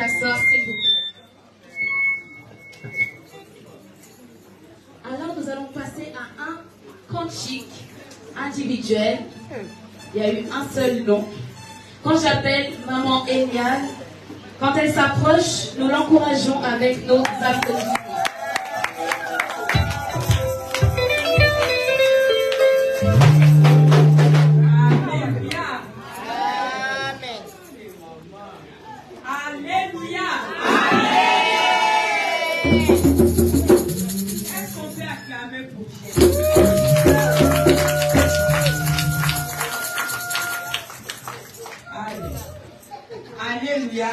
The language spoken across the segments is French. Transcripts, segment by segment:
asseoir, s'il vous plaît. Alors, nous allons passer à un cantique individuel. Il y a eu un seul nom. Quand j'appelle Maman Eliane, quand elle s'approche, nous l'encourageons avec nos applaudissements. Alléluia.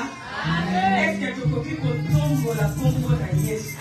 Est-ce que tu peux dire qu'on tombe la pompe de Yesu?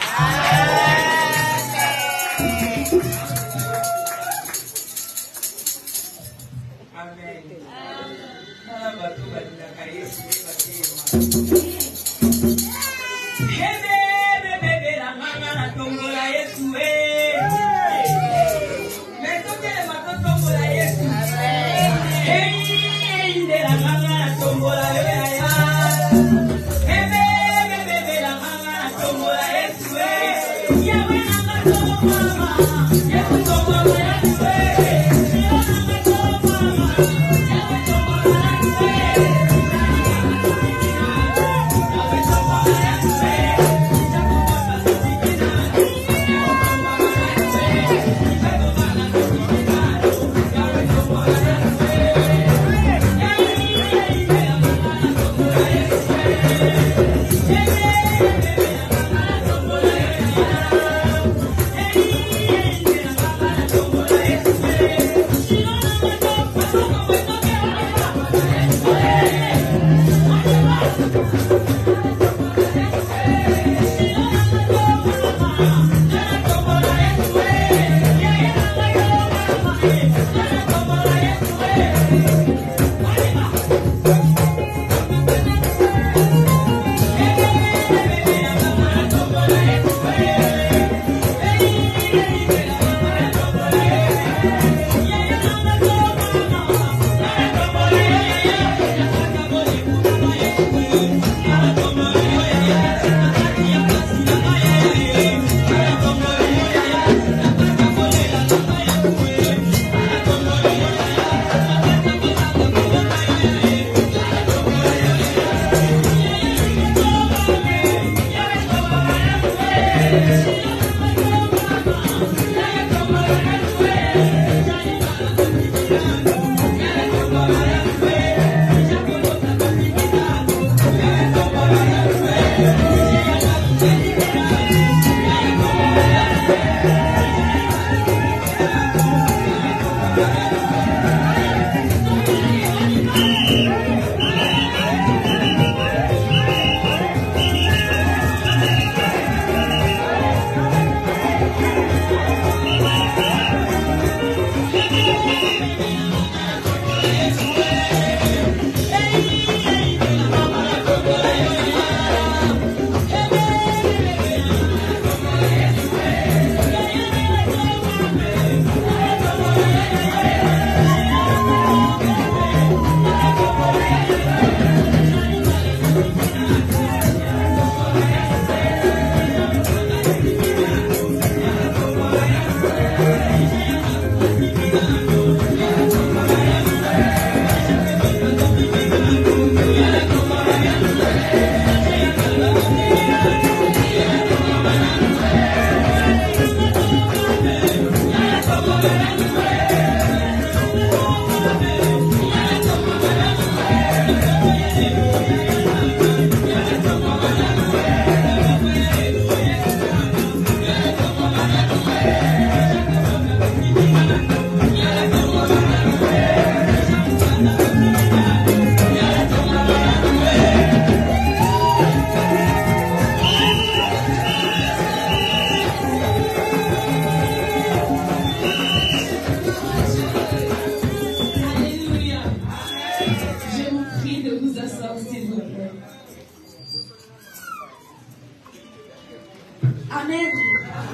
Amen.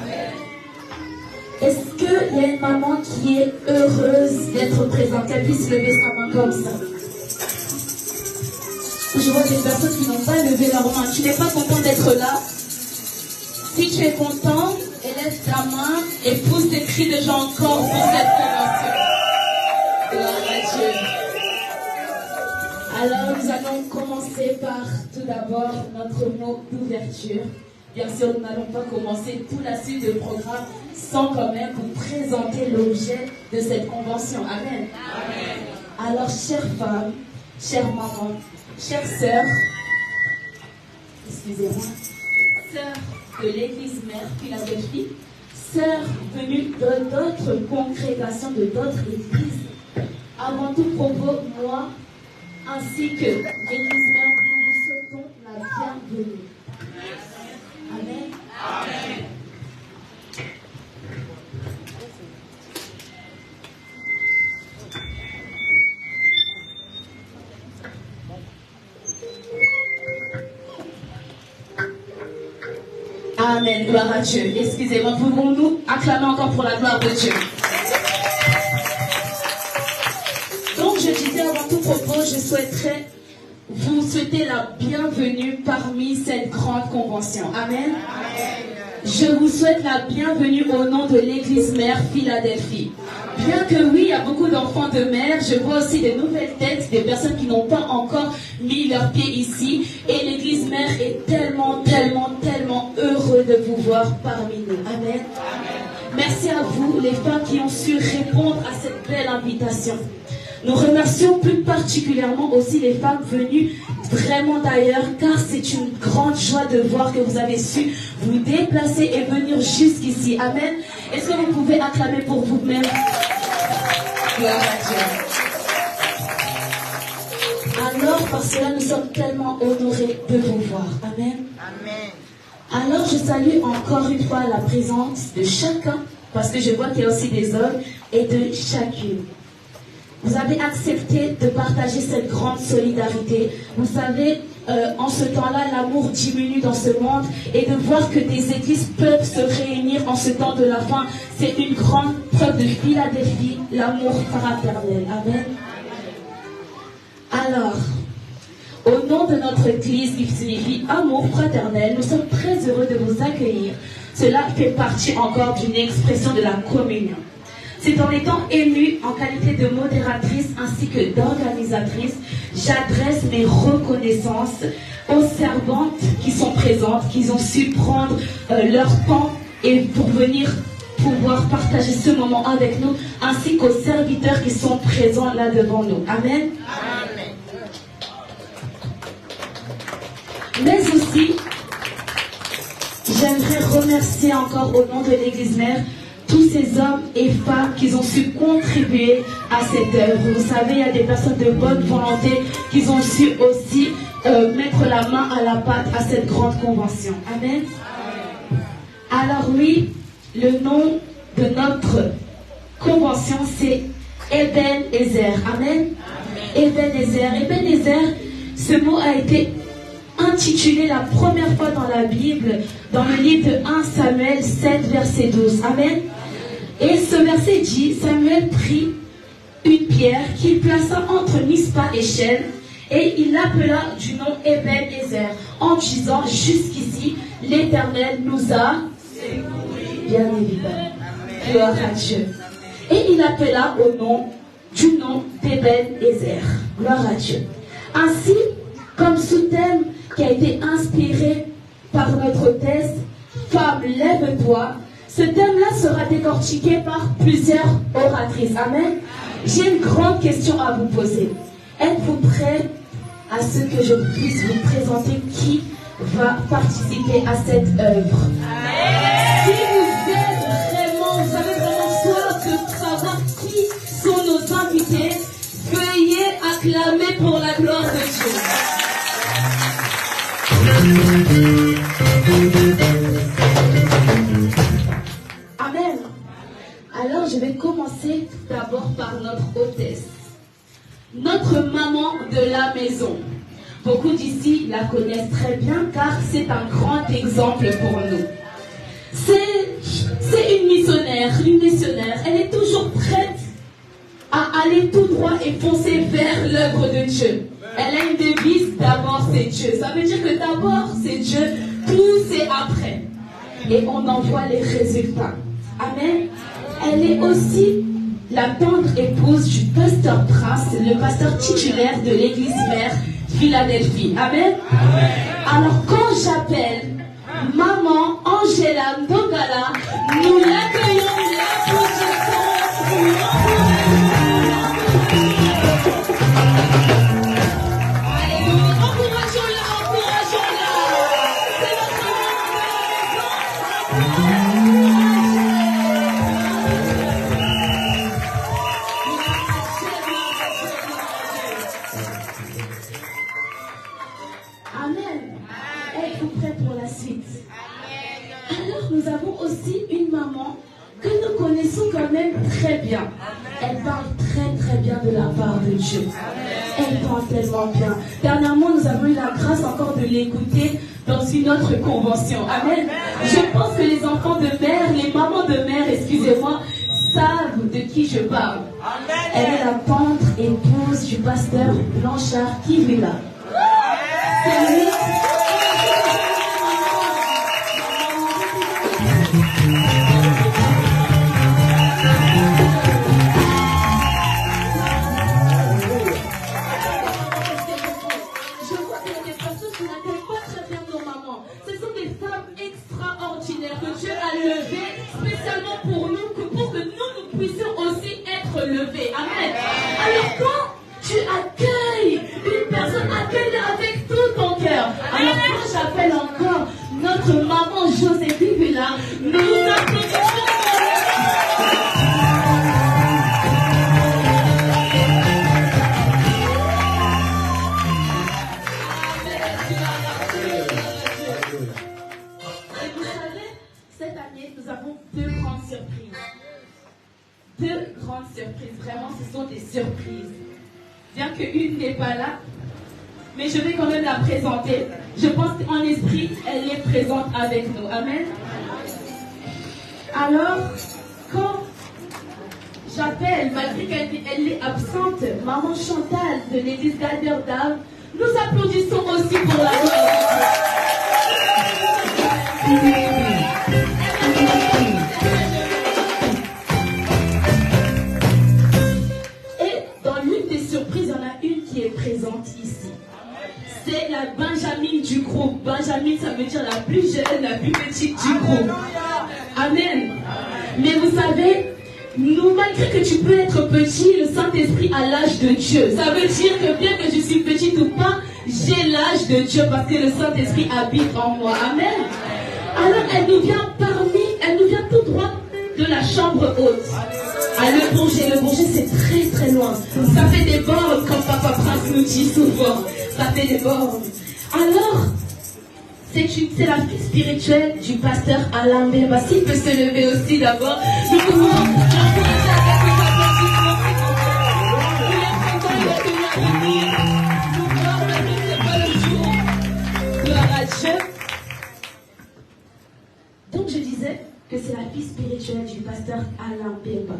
Amen. Est-ce qu'il y a une maman qui est heureuse d'être présente, qu'elle puisse lever sa main comme ça? Je vois des personnes qui n'ont pas levé leur main. tu n'es pas content d'être là, si tu es content, élève ta main et pousse des cris de joie encore pour cette convention. Gloire à Dieu. Alors nous allons commencer par tout d'abord notre mot d'ouverture. Bien sûr, nous n'allons pas commencer toute la suite du programme sans quand même vous présenter l'objet de cette convention. Amen. Amen. Alors, chères femmes, chères mamans, chères sœurs, excusez-moi, sœurs de l'Église Mère Philadelphie, sœurs venues d'autres congrégations, de d'autres églises, avant tout propos, moi, ainsi que l'Église Mère, nous vous souhaitons la bienvenue. Amen. Amen. Amen. Gloire à Dieu. Excusez-moi, pouvons-nous acclamer encore pour la gloire de Dieu? Donc, je disais avant tout propos, je souhaiterais vous souhaiter la bienvenue parmi cette grande convention. Amen. Je vous souhaite la bienvenue au nom de l'Église Mère Philadelphie. Bien que oui, il y a beaucoup d'enfants de mère, je vois aussi des nouvelles têtes, des personnes qui n'ont pas encore mis leurs pieds ici. Et l'Église Mère est tellement heureux de vous voir parmi nous. Amen. Merci à vous, les femmes qui ont su répondre à cette belle invitation. Nous remercions plus particulièrement aussi les femmes venues vraiment d'ailleurs, car c'est une grande joie de voir que vous avez su vous déplacer et venir jusqu'ici. Amen. Est-ce que vous pouvez acclamer pour vous-même? Gloire à Dieu. Alors, parce que là, nous sommes tellement honorés de vous voir. Amen. Amen. Alors, je salue encore une fois la présence de chacun, parce que je vois qu'il y a aussi des hommes, et de chacune. Vous avez accepté de partager cette grande solidarité. Vous savez, en ce temps-là, l'amour diminue dans ce monde. Et de voir que des églises peuvent se réunir en ce temps de la fin, c'est une grande preuve de Philadelphie, l'amour fraternel. Amen. Alors, au nom de notre église qui signifie amour fraternel, nous sommes très heureux de vous accueillir. Cela fait partie encore d'une expression de la communion. C'est en étant émue en qualité de modératrice ainsi que d'organisatrice, j'adresse mes reconnaissances aux servantes qui sont présentes, qui ont su prendre leur temps et pour venir pouvoir partager ce moment avec nous, ainsi qu'aux serviteurs qui sont présents là devant nous. Amen. Amen. Mais aussi, j'aimerais remercier encore au nom de l'Église Mère tous ces hommes et femmes qui ont su contribuer à cette œuvre. Vous savez, il y a des personnes de bonne volonté qui ont su aussi mettre la main à la pâte à cette grande convention. Amen. Alors oui, le nom de notre convention, c'est Ebenezer. Amen. Ebenezer. Ebenezer, ce mot a été intitulé la première fois dans la Bible, dans le livre de 1 Samuel 7, verset 12. Amen. Et ce verset dit, Samuel prit une pierre qu'il plaça entre Mispa et Shem, et il l'appela du nom Ebenezer, en disant, jusqu'ici, l'Éternel nous a secourus. Bien évidemment. Gloire à Dieu. Et il appela du nom d'Ebenezer. Gloire à Dieu. Ainsi, comme sous-thème qui a été inspiré par notre thèse, Femme, lève-toi, ce thème-là sera décortiqué par plusieurs oratrices. Amen. J'ai une grande question à vous poser. Êtes-vous prêts à ce que je puisse vous présenter qui va participer à cette œuvre? Amen. Si vous avez vraiment soif de savoir qui sont nos invités, veuillez acclamer pour la gloire de Dieu. Amen. Alors je vais commencer d'abord par notre hôtesse, notre maman de la maison. Beaucoup d'ici la connaissent très bien car c'est un grand exemple pour nous. C'est une missionnaire. Elle est toujours prête à aller tout droit et foncer vers l'œuvre de Dieu. Elle a une devise, d'abord c'est Dieu. Ça veut dire que d'abord c'est Dieu, tout c'est après. Et on en voit les résultats. Amen. Elle est aussi la tendre épouse du pasteur Prince, le pasteur titulaire de l'église mère Philadelphie. Amen. Alors quand j'appelle Maman Angela Ndongala, nous l'accueillons, l'applaudissons. Alléluia. Encourageons-la, encourageons-la. C'est notre Amen. Êtes-vous prêts pour la suite? Alors nous avons aussi une maman que nous connaissons quand même très bien. Elle parle très bien de la part de Dieu. Elle parle tellement bien. Dernièrement, nous avons eu la grâce encore de l'écouter dans une autre convention. Amen. Je pense que les enfants de mère, les mamans de mère, excusez-moi, savent de qui je parle. Elle est la tendre épouse du pasteur Blanchard Kivila. C'est lui. Que Dieu a levé spécialement pour nous, pour que nous puissions aussi être levés. Amen. Alors quand tu accueilles une personne, accueille-la avec tout ton cœur. Alors quand j'appelle encore notre maman Joséphine Villa, nous applaudissons. Nous avons deux grandes surprises. Deux grandes surprises. Vraiment, ce sont des surprises. Bien qu'une n'est pas là, mais je vais quand même la présenter. Je pense qu'en esprit, elle est présente avec nous. Amen. Alors, quand j'appelle, malgré qu'elle est absente, maman Chantal de l'église d'Albert-Dave, nous applaudissons aussi pour la gloire. Présente ici. C'est la Benjamin du groupe. Benjamin, ça veut dire la plus jeune, la plus petite du groupe. Amen. Mais vous savez, nous, malgré que tu peux être petit, le Saint-Esprit a l'âge de Dieu. Ça veut dire que bien que je suis petite ou pas, j'ai l'âge de Dieu parce que le Saint-Esprit habite en moi. Amen. Alors elle nous vient tout droit de la chambre haute. Ah, le Bourget c'est très loin. Ça fait des bornes comme Papa Prince nous dit souvent. Ça fait des bornes. Alors, c'est la fille spirituelle du pasteur Alain Bemba. S'il peut se lever aussi d'abord. Nous pouvons l'encourager avec les applaudissements. Gloire à Dieu. Donc je disais que c'est la fille spirituelle du pasteur Alain Bemba.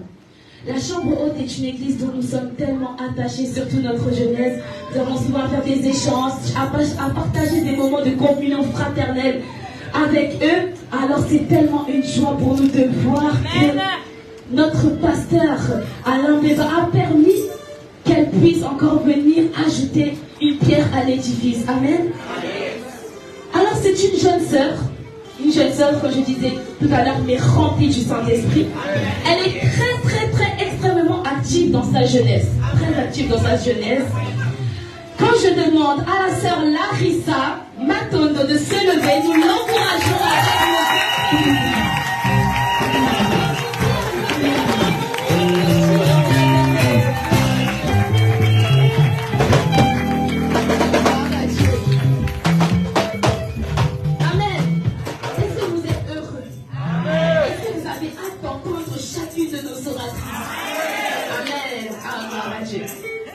La chambre haute est une église dont nous sommes tellement attachés, surtout notre jeunesse. Nous avons souvent faire des échanges, à partager des moments de communion fraternelle avec eux. Alors c'est tellement une joie pour nous de voir que notre pasteur Alain Bemba a permis qu'elle puisse encore venir ajouter une pierre à l'édifice. Amen. Alors c'est une jeune sœur, comme je disais tout à l'heure, mais remplie du Saint-Esprit. Elle est extrêmement active dans sa jeunesse. Très active dans sa jeunesse. Quand je demande à la sœur Larissa Matondo de se lever, nous l'encourageons avec nous.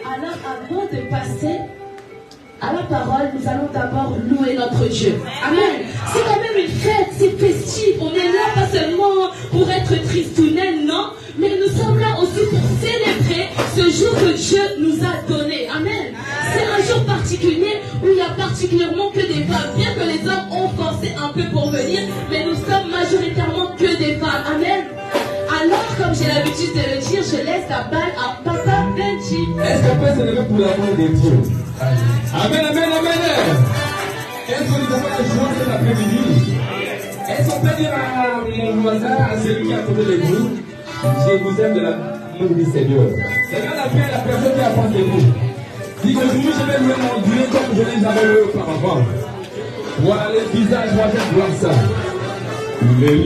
Alors avant de passer à la parole, nous allons d'abord louer notre Dieu. Amen. C'est quand même une fête, c'est festif. On est là pas seulement pour être tristounel, non, mais nous sommes là aussi pour célébrer ce jour que Dieu nous a donné. Amen. C'est un jour particulier où il n'y a particulièrement que des femmes. Bien que les hommes ont pour l'amour de Dieu. Amen, amen, amen. Est-ce que nous avons la joie cet après-midi? Est-ce qu'on peut dire à mon voisin, à celui qui est à côté de vous, je vous aime de l'amour du Seigneur. Regarde après la personne qui est à face de vous. Dis qu'aujourd'hui je vais louer mon Dieu comme je n'ai jamais loué auparavant. Voilà le visage, moi j'aime voir ça. Il est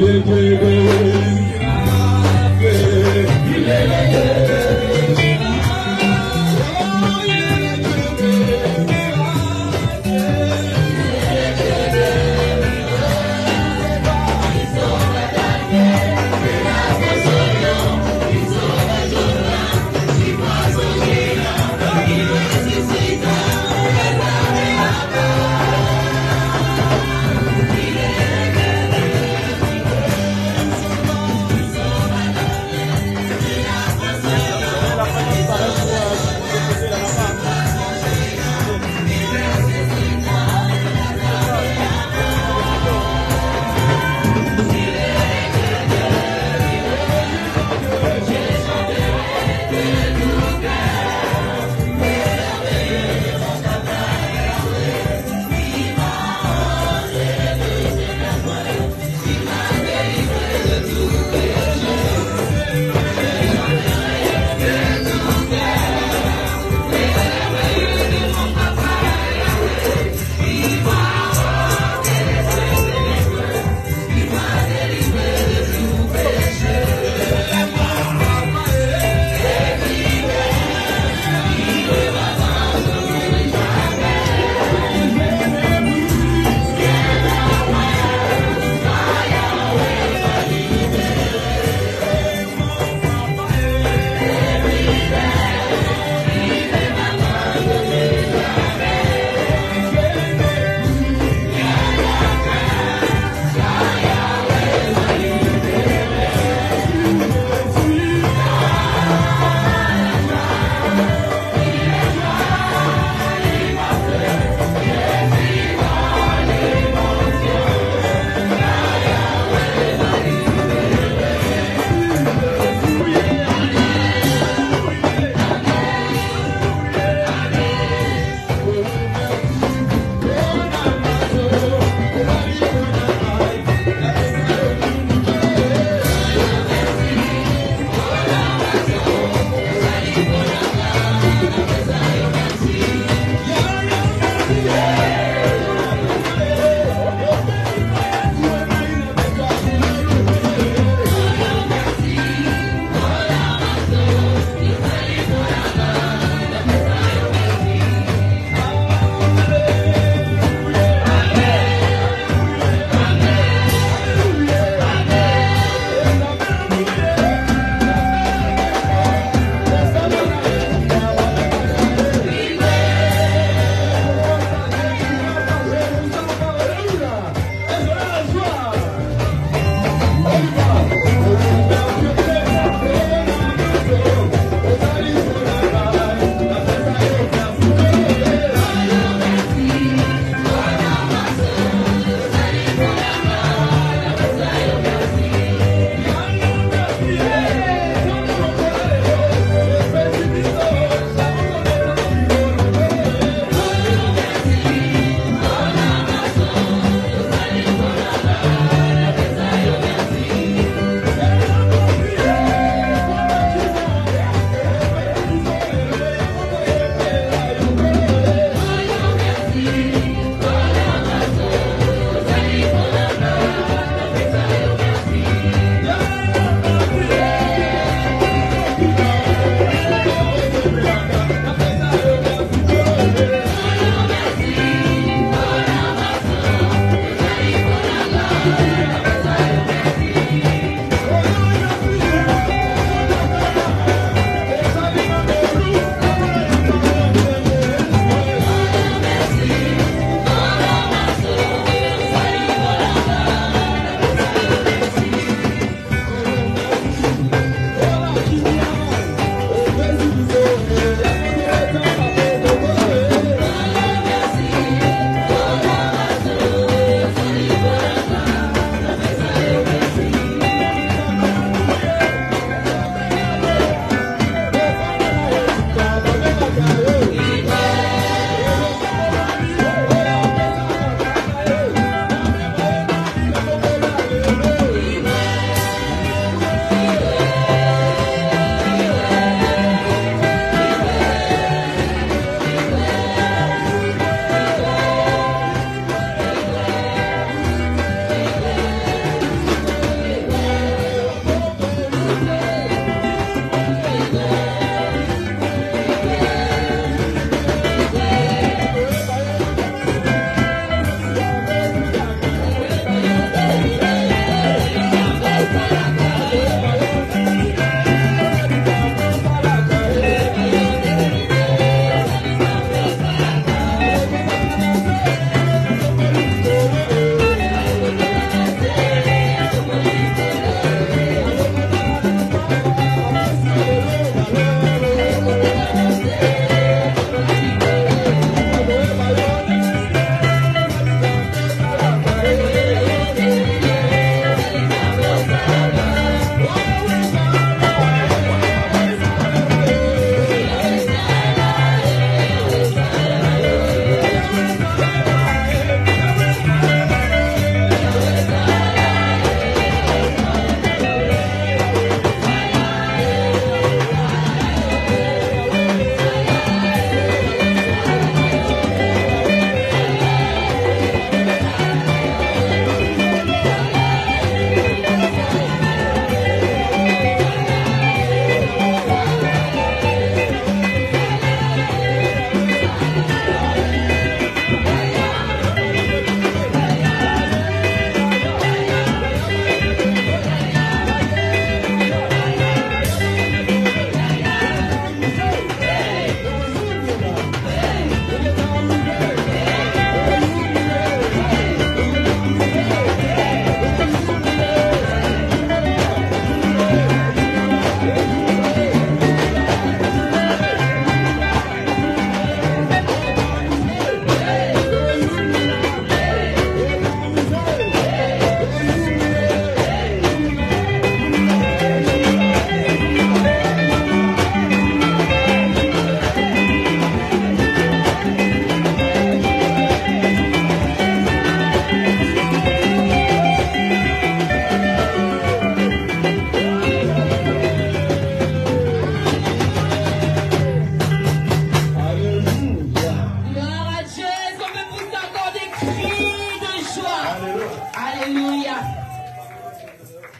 Alléluia.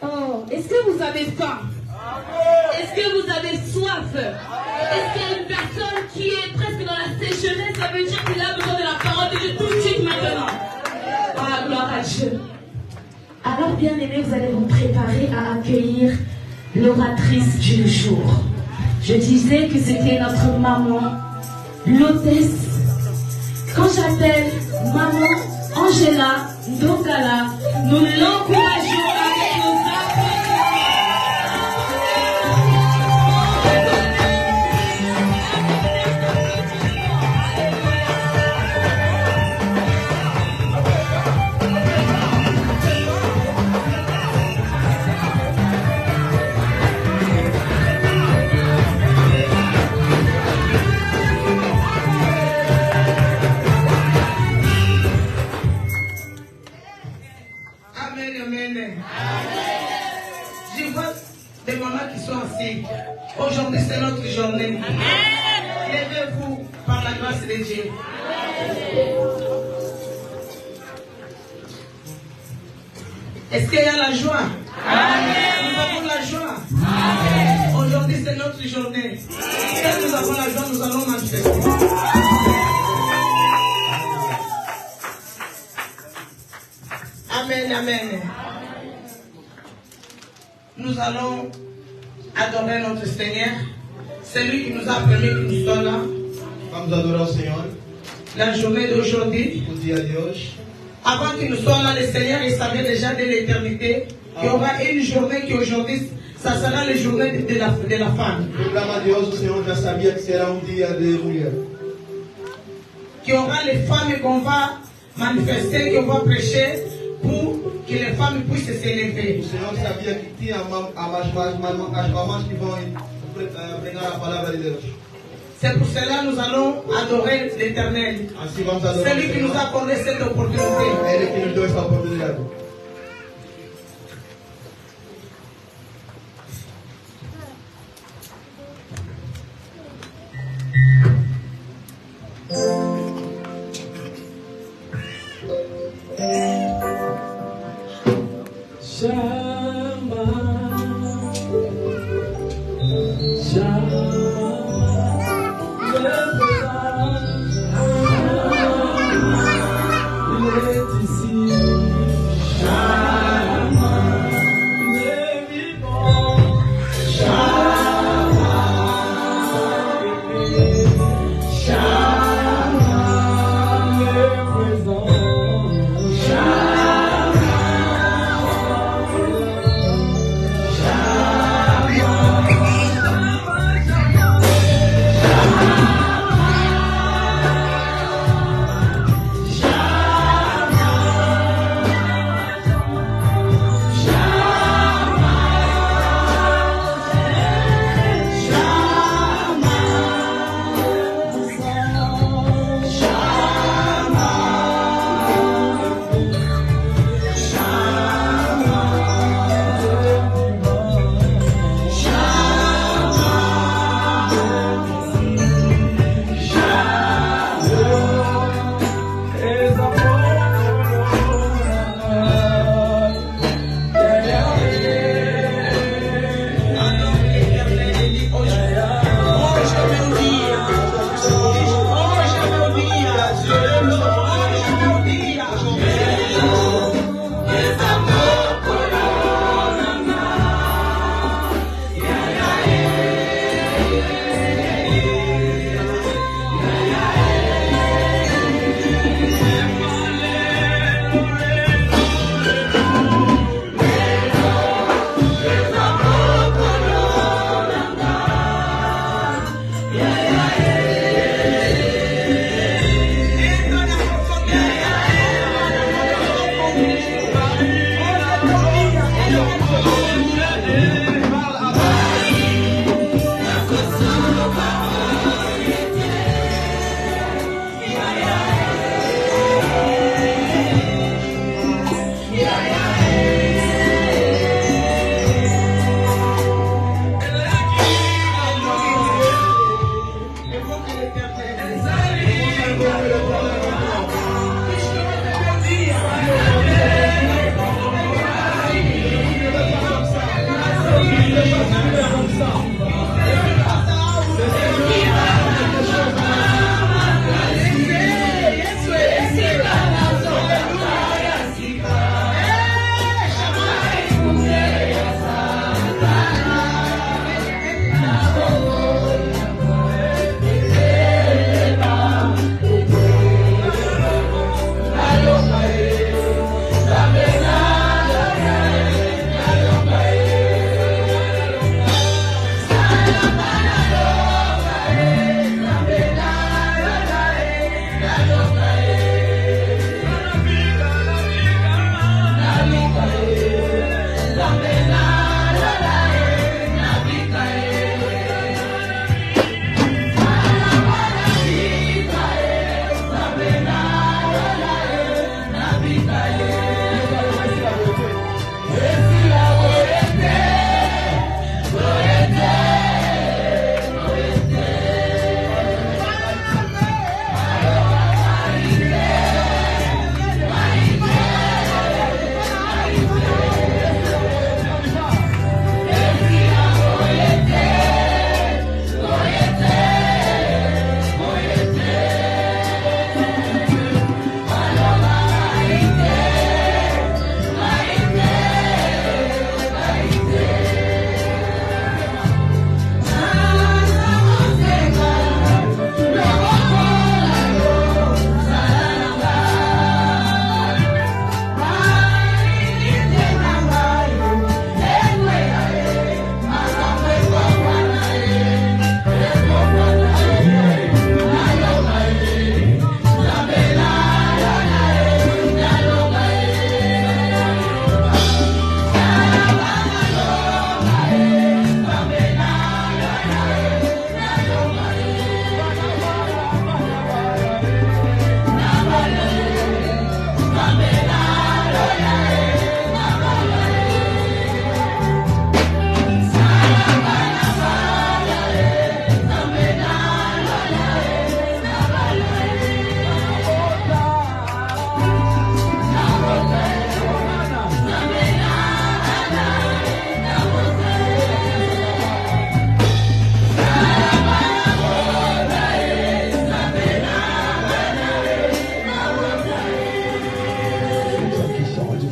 Oh, est-ce que vous avez faim? Est-ce que vous avez soif? Est-ce qu'il y a une personne qui est presque dans la sécheresse? Ça veut dire qu'il a besoin de la parole de Dieu tout de suite maintenant. Ah, gloire à Dieu. Alors, bien aimés, vous allez vous préparer à accueillir l'oratrice du jour. Je disais que c'était notre maman, l'hôtesse. Quand j'appelle maman Angela Ndongala, nous l'encourageons avec nos applaudissements. Je vois des mamans qui sont assises. Aujourd'hui, c'est notre journée. Levez-vous par la grâce de Dieu. Est-ce qu'il y a la joie? Nous avons la joie. Aujourd'hui, c'est notre journée. Si nous avons la joie, nous allons manifester. Amen, amen. Nous allons adorer notre Seigneur. C'est lui qui nous a permis que nous soyons là. Vamos adorar o Senhor. La journée d'aujourd'hui. O dia de hoje. Avant que nous soyons là, le Seigneur, il savait déjà de l'éternité qu'il y aura une journée qui aujourd'hui, ça sera la journée de la femme. O programa de hoje, o Senhor já sabia que será dia de mulher. Qu'il y aura les femmes qu'on va manifester, qu'on va prêcher pour que les femmes puissent s'élever. O Senhor sabia que tinha as mamães que vão pregar a palavra de Deus. C'est pour cela que nous allons adorer l'Éternel. Assim vamos adorar. C'est lui qui nous a accordé cette opportunité. Ele que nos deu essa oportunidade.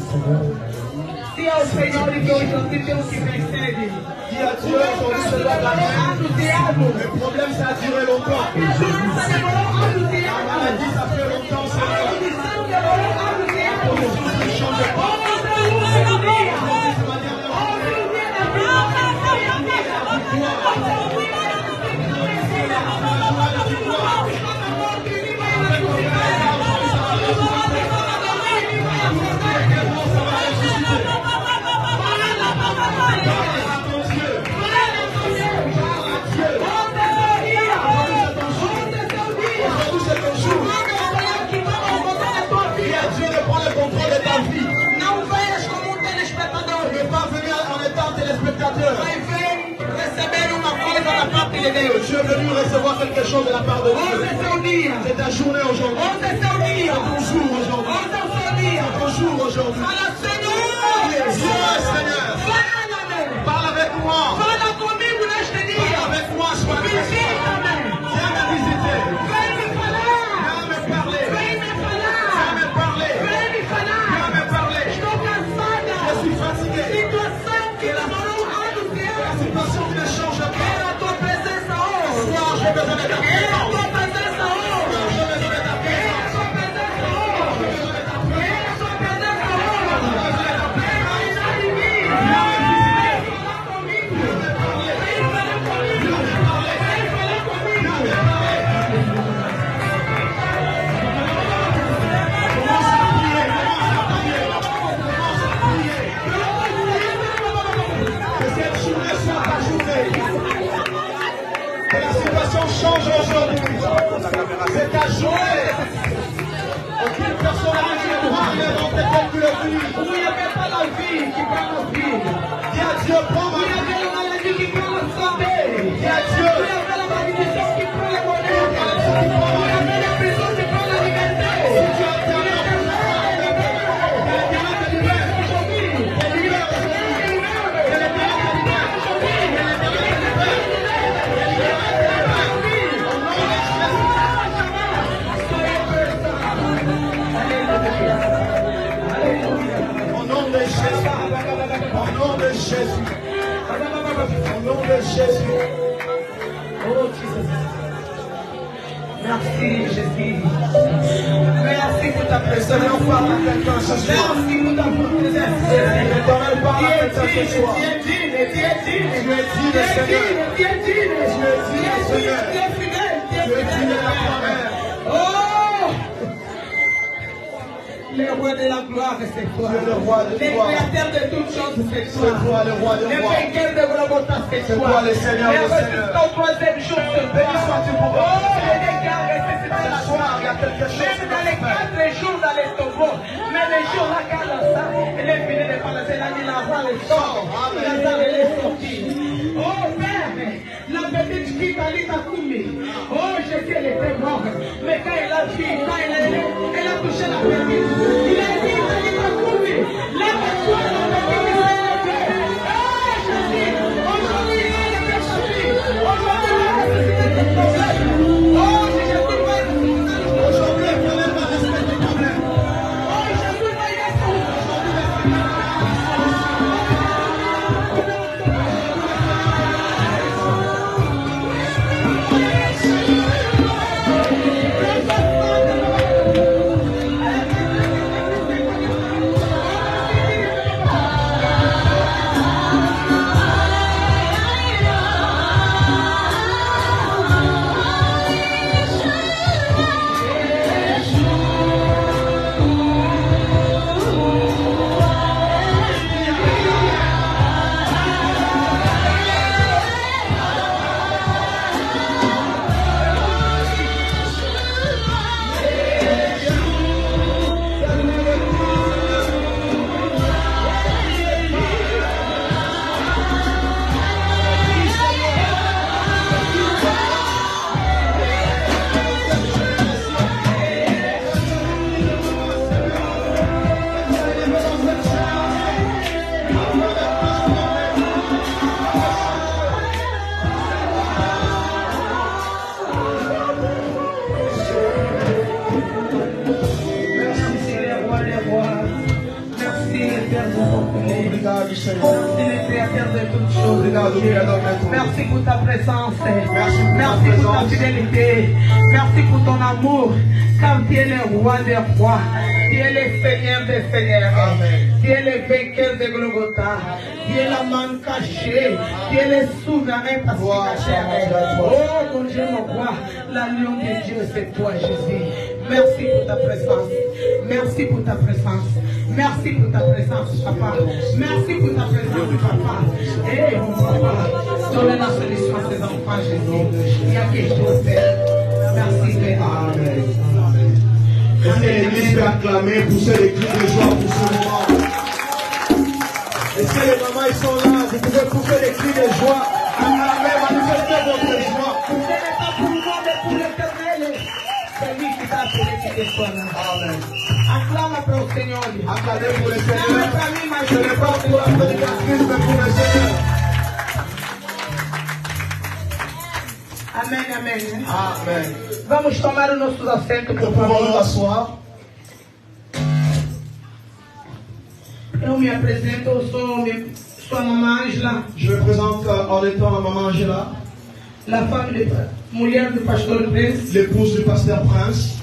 Seigneur. Dis ao Senhor que hoje Deus que percebe. Dis à Dieu aujourd'hui c'est la dernière. Le problème ça a duré longtemps. La maladie ça fait longtemps, Seigneur. Ne change pas. Je suis venu recevoir quelque chose de la part de Dieu. C'est ta journée aujourd'hui. C'est ton jour aujourd'hui. C'est ton jour aujourd'hui. Seigneur, parle avec moi. Parle avec moi, sois avec moi. Viens me visiter. Viens me parler. Viens me parler. Viens me parler. Je suis fatigué. La situation ne change pas. J'ai besoin de ta présence. J'ai besoin de ta change aujourd'hui. C'est ta journée. Aucune personne n'a le droit d'inventer tel que le vie. Où il n'y avait pas la vie qui prend la vie. Dis à Dieu, prends ma vie. Il y avait la maladie qui prend la santé. Dis à Dieu. Il y avait la malédiction qui prend le bonheur. Il y avait la prison qui prend la liberté. Si tu as été Jésus. Au nom de Jésus. Oh Jésus. Merci Jésus. Merci pour ta présence. Parle à quelqu'un ce soir. Merci pour ta présence. L'éternel parle à quelqu'un ce soir. Tu es digne, tu es digne. Tu es digne, Seigneur. Tu es digne, Seigneur. Tu es fidèle, tu es fidèle à toi-même. Oh! Le roi de la gloire, c'est toi. Le roi de la gloire. Le créateur de toutes choses, c'est toi. C'est toi, le roi de la gloire. Le vainqueur de Golgotha, c'est toi. C'est toi, le Seigneur, le Seigneur. Au troisième jour, c'est toi. Béni sois-tu pour moi. Oh, les dégâts, c'est la soir, il y a quelque chose. Même dans les 4 jours dans les tombeaux, mais les jours là, quand ça, il est fini de parler, c'est là qu'il a voir les sorts. Lazare, il est sorti. Oh, Père, la petite fille Talita Koumi. Oh, Jésus, elle était morte. Mais quand elle a vu, quand elle a touché la petite, il a dit Talita Koumi. La personne, la petite, il s'est levée. Oh, Jésus, aujourd'hui, il est sorti. Aujourd'hui, il a ressuscité tes problèmes. Oh, Jésus, va aujourd'hui, le problème va rester tes problèmes. Oh, Jésus, va y être aujourd'hui. Obrigado, Senhor. Merci le Créateur de toutes choses. Obrigado, Criador de tudo. Merci pour ta présence. Merci pour ta Merci pour ta présence. fidélité. Merci pour ton amour. Car tu es le roi des rois. Tu es le Seigneur des seigneurs. Amen. Tu es le vainqueur de Golgotha. Tu es la manne cachée. Tu es le souverain pacificateur. Oh mon Dieu, mon roi, l'agneau de Dieu, c'est toi, Jésus. Merci pour ta présence. Merci pour ta présence. Merci pour ta présence, papa. Merci pour ta présence, papa. Eh, mon papa, donne la solution à ces enfants, Jésus. Il y a quelque chose, Père. Merci, Père. Amen. Est-ce que l'église peut acclamer, pousser les cris de joie pour ce moment? Est-ce que les mamans ils sont là? Vous pouvez pousser les cris de joie. Acclamez, manifestez votre joie. Ce n'est pas pour moi, mais pour l'éternel. C'est lui qui t'a appelé qui te soit là. Amen. Acclame après au Seigneur. Acclamez pour le Ce Seigneur. n'est pas lui, ma Ce n'est pas pour la prédicatrice, mais pour le Seigneur. Amém, amém. Amen. Vamos tomar os nossos assentos, Nous por pouvons nous favor. asseoir. Eu me apresento, eu sou sua mamãe Angela, Je me présente en étant la maman Angela, la femme de mulher do pastor Prince. l'épouse du pasteur Prince.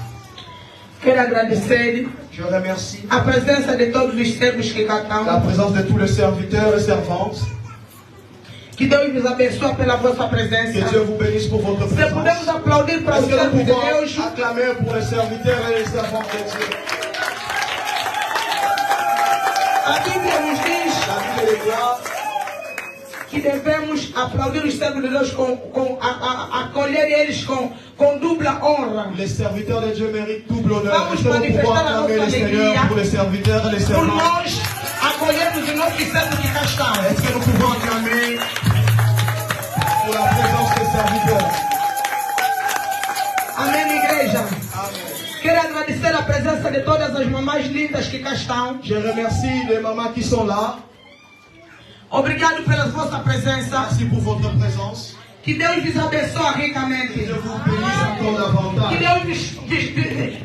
Quero agradecer Je remercie a presença de todos os servos que cá la estão. présence de tous les serviteurs et servantes. Que Deus nos abençoe pela vossa Que presença. Dieu vous bénisse pour votre Se pudermos présence. aplaudir para os Est-ce que servos nous de pouvons Deus, acclamer pour les serviteurs et les servantes de Dieu? a Bíblia nos diz La Bible déclare que devemos aplaudir os servos de Deus acolher eles com dupla honra. les serviteurs de Dieu méritent double honneur. Vamos Est-ce que nous manifestar pouvons a acclamer nossa le Seigneur alegria pour les serviteurs et les Por servantes? nós acolhermos os nossos servos que cá estão. Est-ce que nous pouvons acclamer pour la présence des serviteurs? Amém, igreja. Amen. Quero agradecer a presença de todas as mamães lindas que cá estão. Je remercie les mamans qui sont là. Obrigado pela vossa presença. Merci pour votre présence. Que Deus vos abençoe Que ricamente. Dieu vous bénisse encore Que davantage. Deus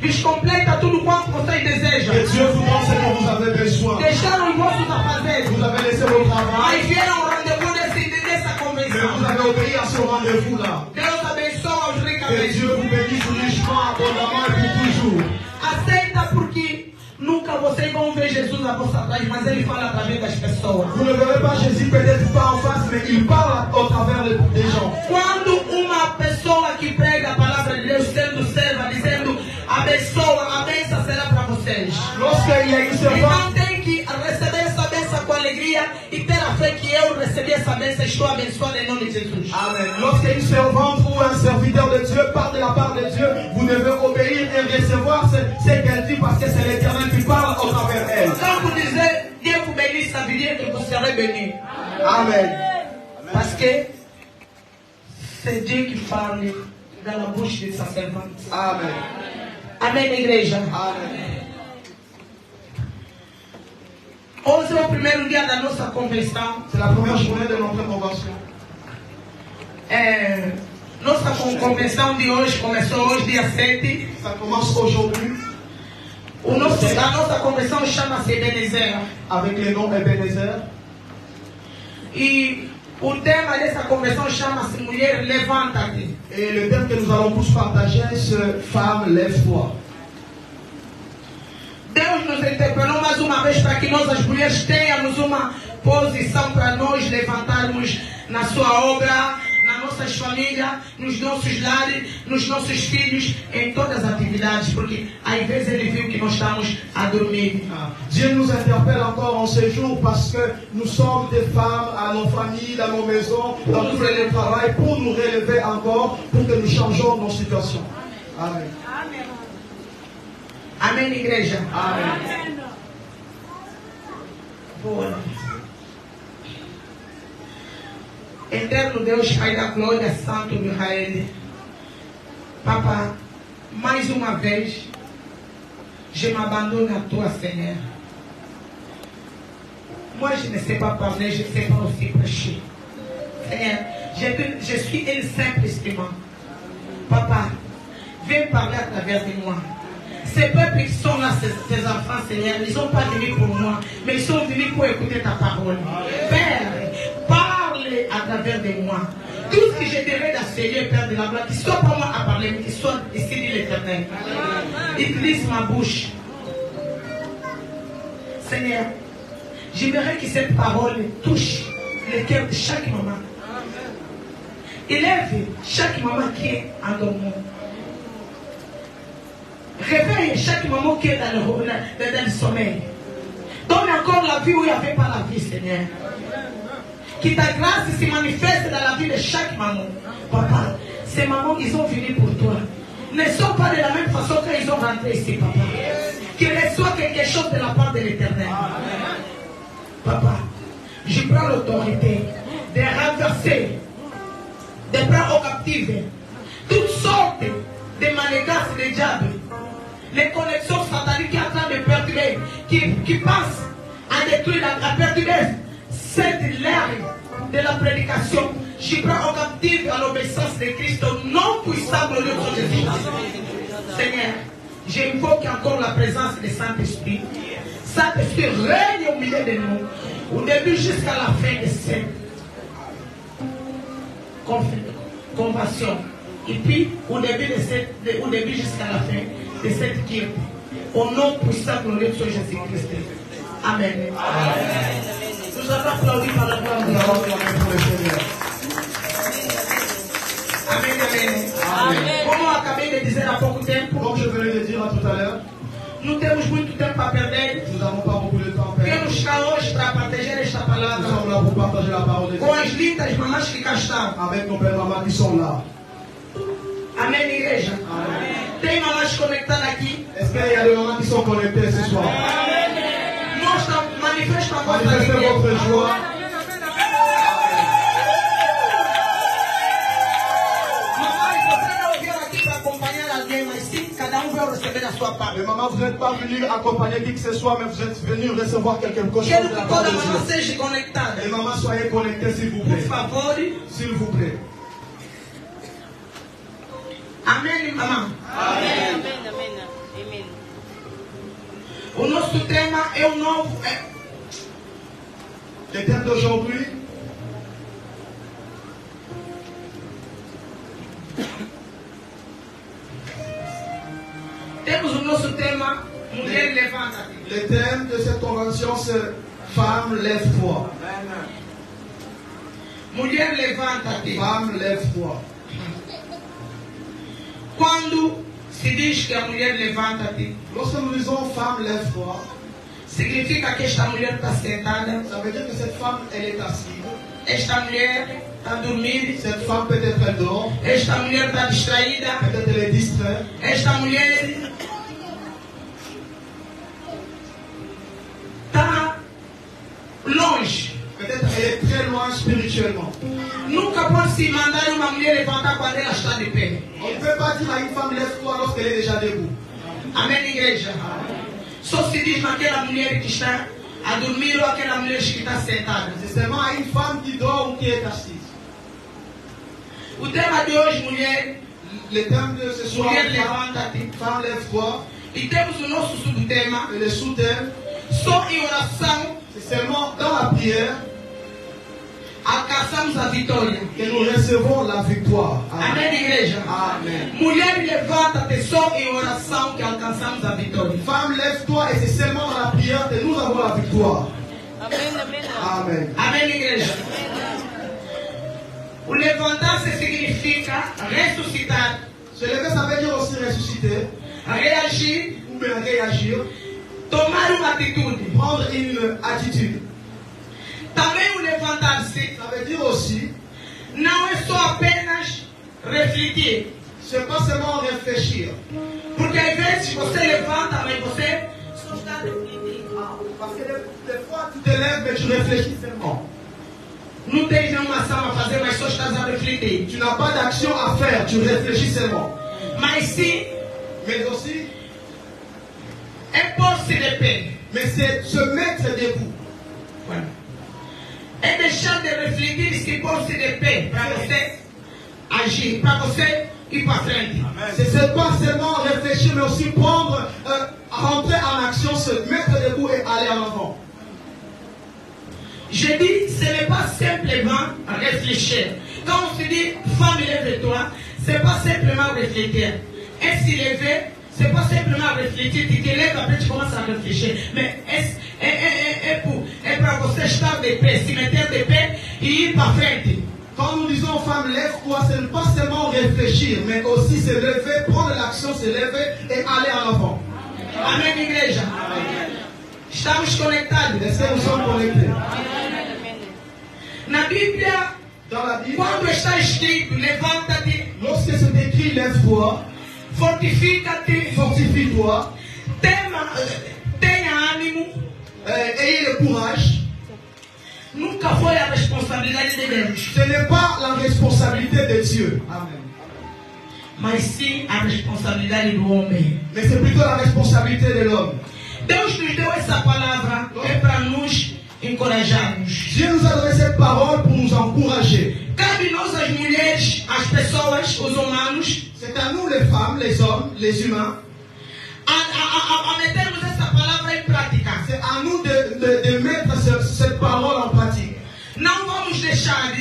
vos completa tudo quanto vocês desejam. Que Dieu vous donne ce que vous avez besoin. Deixaram os vossos afazeres. Vous avez laissé vos travail, Mas vieram ao rendezvous dessa mais vous convenção. avez obéi à ce rendez-vous-là. Deus abençoe-os Que ricamente. Dieu vous bénisse richement, abondamment et pour toujours. Aceita porque nunca vocês vão ver Jesus à vossa atrás, mas Ele fala através das pessoas. Vous ne verrez pas Jésus peut-être pas en face, mais il parle au travers des gens. Quando uma pessoa que prega a palavra de Deus, sendo serva, dizendo abençoa, a bênção será para vocês. Lorsqu'il y a une servante, Então tem que receber essa bênção com alegria e ter a fé que eu recebi essa bênção, estou abençoado em nome de Jesus. Amen. Lorsqu'une servante ou un serviteur de Dieu parle de la part de Dieu, vous devez obéir et recevoir ce qu'elle dit parce que c'est l'Éternel qui parle au travers d'elle. Então, por dizer, Dieu vous bénisse, ça veut dire que vous serez bénis. Amen. Parce que c'est Dieu qui parle dans la bouche de sa servante. Amen. Amém, igreja. Amen. Hoje é o primeiro dia da nossa convenção. C'est la première journée de notre convention. Nossa convenção de hoje começou hoje, dia 7. Ça commence aujourd'hui A nossa convenção chama-se Ebenezer. avec le nom Ebenezer. E o tema dessa convenção chama-se Mulher, levanta-te. Et le thème que nous allons tous partager, c'est Femme, lève-toi. Deus nos interpelou mais uma vez para que nós, as mulheres, tenhamos uma posição para nós levantarmos na sua obra, nas nossas famílias, nos nossos lares, nos nossos filhos, em todas as atividades, porque às vezes Ele viu que nós estamos a dormir. Dieu nous interpelle encore en ce jour parce que nous sommes des femmes à nos familles, dans nos maisons, dans tous les travail, pour nous relever encore, pour que nous changeons nos situations. Amen. Amém, igreja? Amen. Boa. Eterno Deus, Pai da glória, Santo Michael. Papa, mais uma vez, je m'abandonne à toi, Seigneur. Moi, je ne sais pas parler, je ne sais pas aussi prêcher. Seigneur, je suis un simple instrument. Papa, viens parler à travers de moi. Ces peuples qui sont là, ces enfants, Seigneur, ils ne sont pas venus pour moi, mais ils sont venus pour écouter ta parole. Père, parle à travers de moi. Tout ce que je dirais dans ce lieu, Père de la gloire, qu'il ne soit pas moi à parler, mais qu'il soit ici, dit l'Éternel. Utilise ma bouche. Seigneur, j'aimerais que cette parole touche le cœur de chaque maman. Élève chaque maman qui est en dormant. Réveille chaque maman qui est dans le sommeil. Donne encore la vie où il n'y avait pas la vie, Seigneur. Que ta grâce se manifeste dans la vie de chaque maman. Papa, ces mamans, ils sont venus pour toi. Ne sont pas de la même façon qu'ils ont rentré ici, papa. Qu'il reçoit quelque chose de la part de l'Éternel. Papa, je prends l'autorité de renverser, de prendre au captif toutes sortes de manégasses de diable, les connexions sataniques qui sont en train de perturber, qui passent à détruire, à perturber cette l'air de la prédication. Je prends au captif à l'obéissance de Christ, au nom puissant de notre Jésus. Seigneur, j'invoque encore la présence du Saint-Esprit. Saint-Esprit règne au milieu de nous, au début jusqu'à la fin de cette convention. Et puis, au début jusqu'à la fin de cette guerre. Au nom puissant de notre Jésus-Christ. Amen. Nous allons applaudir par la gloire de Dieu. Amen, amen. Como eu acabei de dizer há pouco tempo, Comme je venais de dire tout à l'heure, não temos muito tempo para perder. nous n'avons pas beaucoup de temps à perdre. Queremos estar hoje para proteger esta Nous palavra sommes là pour partager la parole de com Dieu as lindas mamães que cá estão. avec nos pères et mamans qui sont là. Amém, igreja? Tem mamães conectadas aqui? Est-ce qu'il y a des mamans qui sont connectées ce soir? Mostra, manifesta a vossa Manifestez alegria. votre joie. Mamãe, você não veio aqui para acompanhar alguém, mas sim, cada veio receber a sua parte. Mais maman, vous n'êtes pas venu accompagner qui que ce soit, mais vous êtes venu recevoir quelque chose Quero de la que part de toda mamã Dieu. seja conectada. Et maman, soyez connectés s'il vous Por plaît. favor. S'il vous plaît. Amém, mamãe? Amém, amém, amém. O nosso tema é o novo. Le thème d'aujourd'hui, Temos o nosso tema, Mulher Levanta-te. le thème de cette convention, c'est Femme, lève-toi. Mulher Levanta-te. Femme, lève-toi. Quando se diz que a mulher levanta-te, Lorsque nous disons Femme, lève-toi, significa que esta mulher está sentada, ça veut dire que cette femme, elle est assise. esta mulher está a dormir, Cette femme, peut-être elle dort, esta mulher está distraída, peut-être elle est distraite, esta mulher está longe. peut-être elle est très loin spirituellement. Nunca pode se mandar uma mulher levantar quando ela está de pé. On ne peut pas dire à une femme, lève-toi lorsqu'elle est déjà debout. Amém, igreja? Só se diz naquela mulher que está a dormir ou aquela mulher que está sentada. C'est seulement à une femme qui dort ou qui est assise. O tema de hoje, mulher, Le thème de ce soir, mulher levanta-te. Femme, lève-toi. E temos o nosso subtema, Et le sous-thème, só em oração c'est seulement dans la prière alcançamos a vitória. que nous recevons la victoire. Amém, igreja? Amen. Mulher, levanta-te, só em oração que alcançamos a vitória. Femme, lève-toi et c'est seulement dans la prière que nous avons la victoire. Amém, amém. Amen. Amém, igreja? O levantar-se significa ressuscitar, Se lever, ça veut dire aussi ressusciter, reagir, ou bien réagir, tomar uma atitude. prendre une attitude. Também o levantar-se Ça veut dire aussi, não é só apenas refletir. c'est pas seulement réfléchir. Porque às vezes você levanta, mas você só está refletindo. Parce que des fois, tu te lèves, mais tu réfléchis seulement. Não tens nenhuma ação a fazer, mas só estás a refletir. Tu n'as pas d'action à faire, tu réfléchis seulement. Mas sim, Mais aussi, é pôr-se de pé. mais c'est se mettre debout. Bueno. É deixar de refletir e se pôr-se de pé para você agir, para você ir para frente. C'est pas seulement réfléchir, mais aussi prendre, rentrer en action, se mettre debout et aller en avant. Je dis, ce n'est pas simplement réfléchir. Quand on se dit, femme, lève-toi, ce n'est pas simplement réfléchir. Est-ce qu'il est levé? Ce n'est pas simplement réfléchir. Tu te lèves, après tu commences à réfléchir. Mais pour você estar de pé, se meter de pé et ir para frente. Quand nous disons femme, lève-toi, ce n'est pas seulement réfléchir, mais aussi se lever, prendre l'action, se lever et aller en avant. Amém, igreja? Estamos conectados. Est-ce que nous sommes connectés? Na Bíblia, Dans la Bible, quando está escrito, levanta-te, lorsque c'est écrit, lève-toi, fortifica-te, fortifie-toi, tenha ânimo, ayez le courage. nunca foi a responsabilidade de Deus, Ce n'est pas la responsabilité de Dieu. Amen. mas sim a responsabilidade do homem. Mais c'est plutôt la responsabilité de l'homme. Deus nos deu essa palavra é para nos encorajarmos. Dieu nous a donné cette parole pour nous encourager. Cabe nós, as mulheres, as pessoas, os humanos, C'est à nous les femmes, les hommes, les humains. a metermos essa palavra em prática. C'est à nous de mettre cette parole en pratique. Não vamos deixar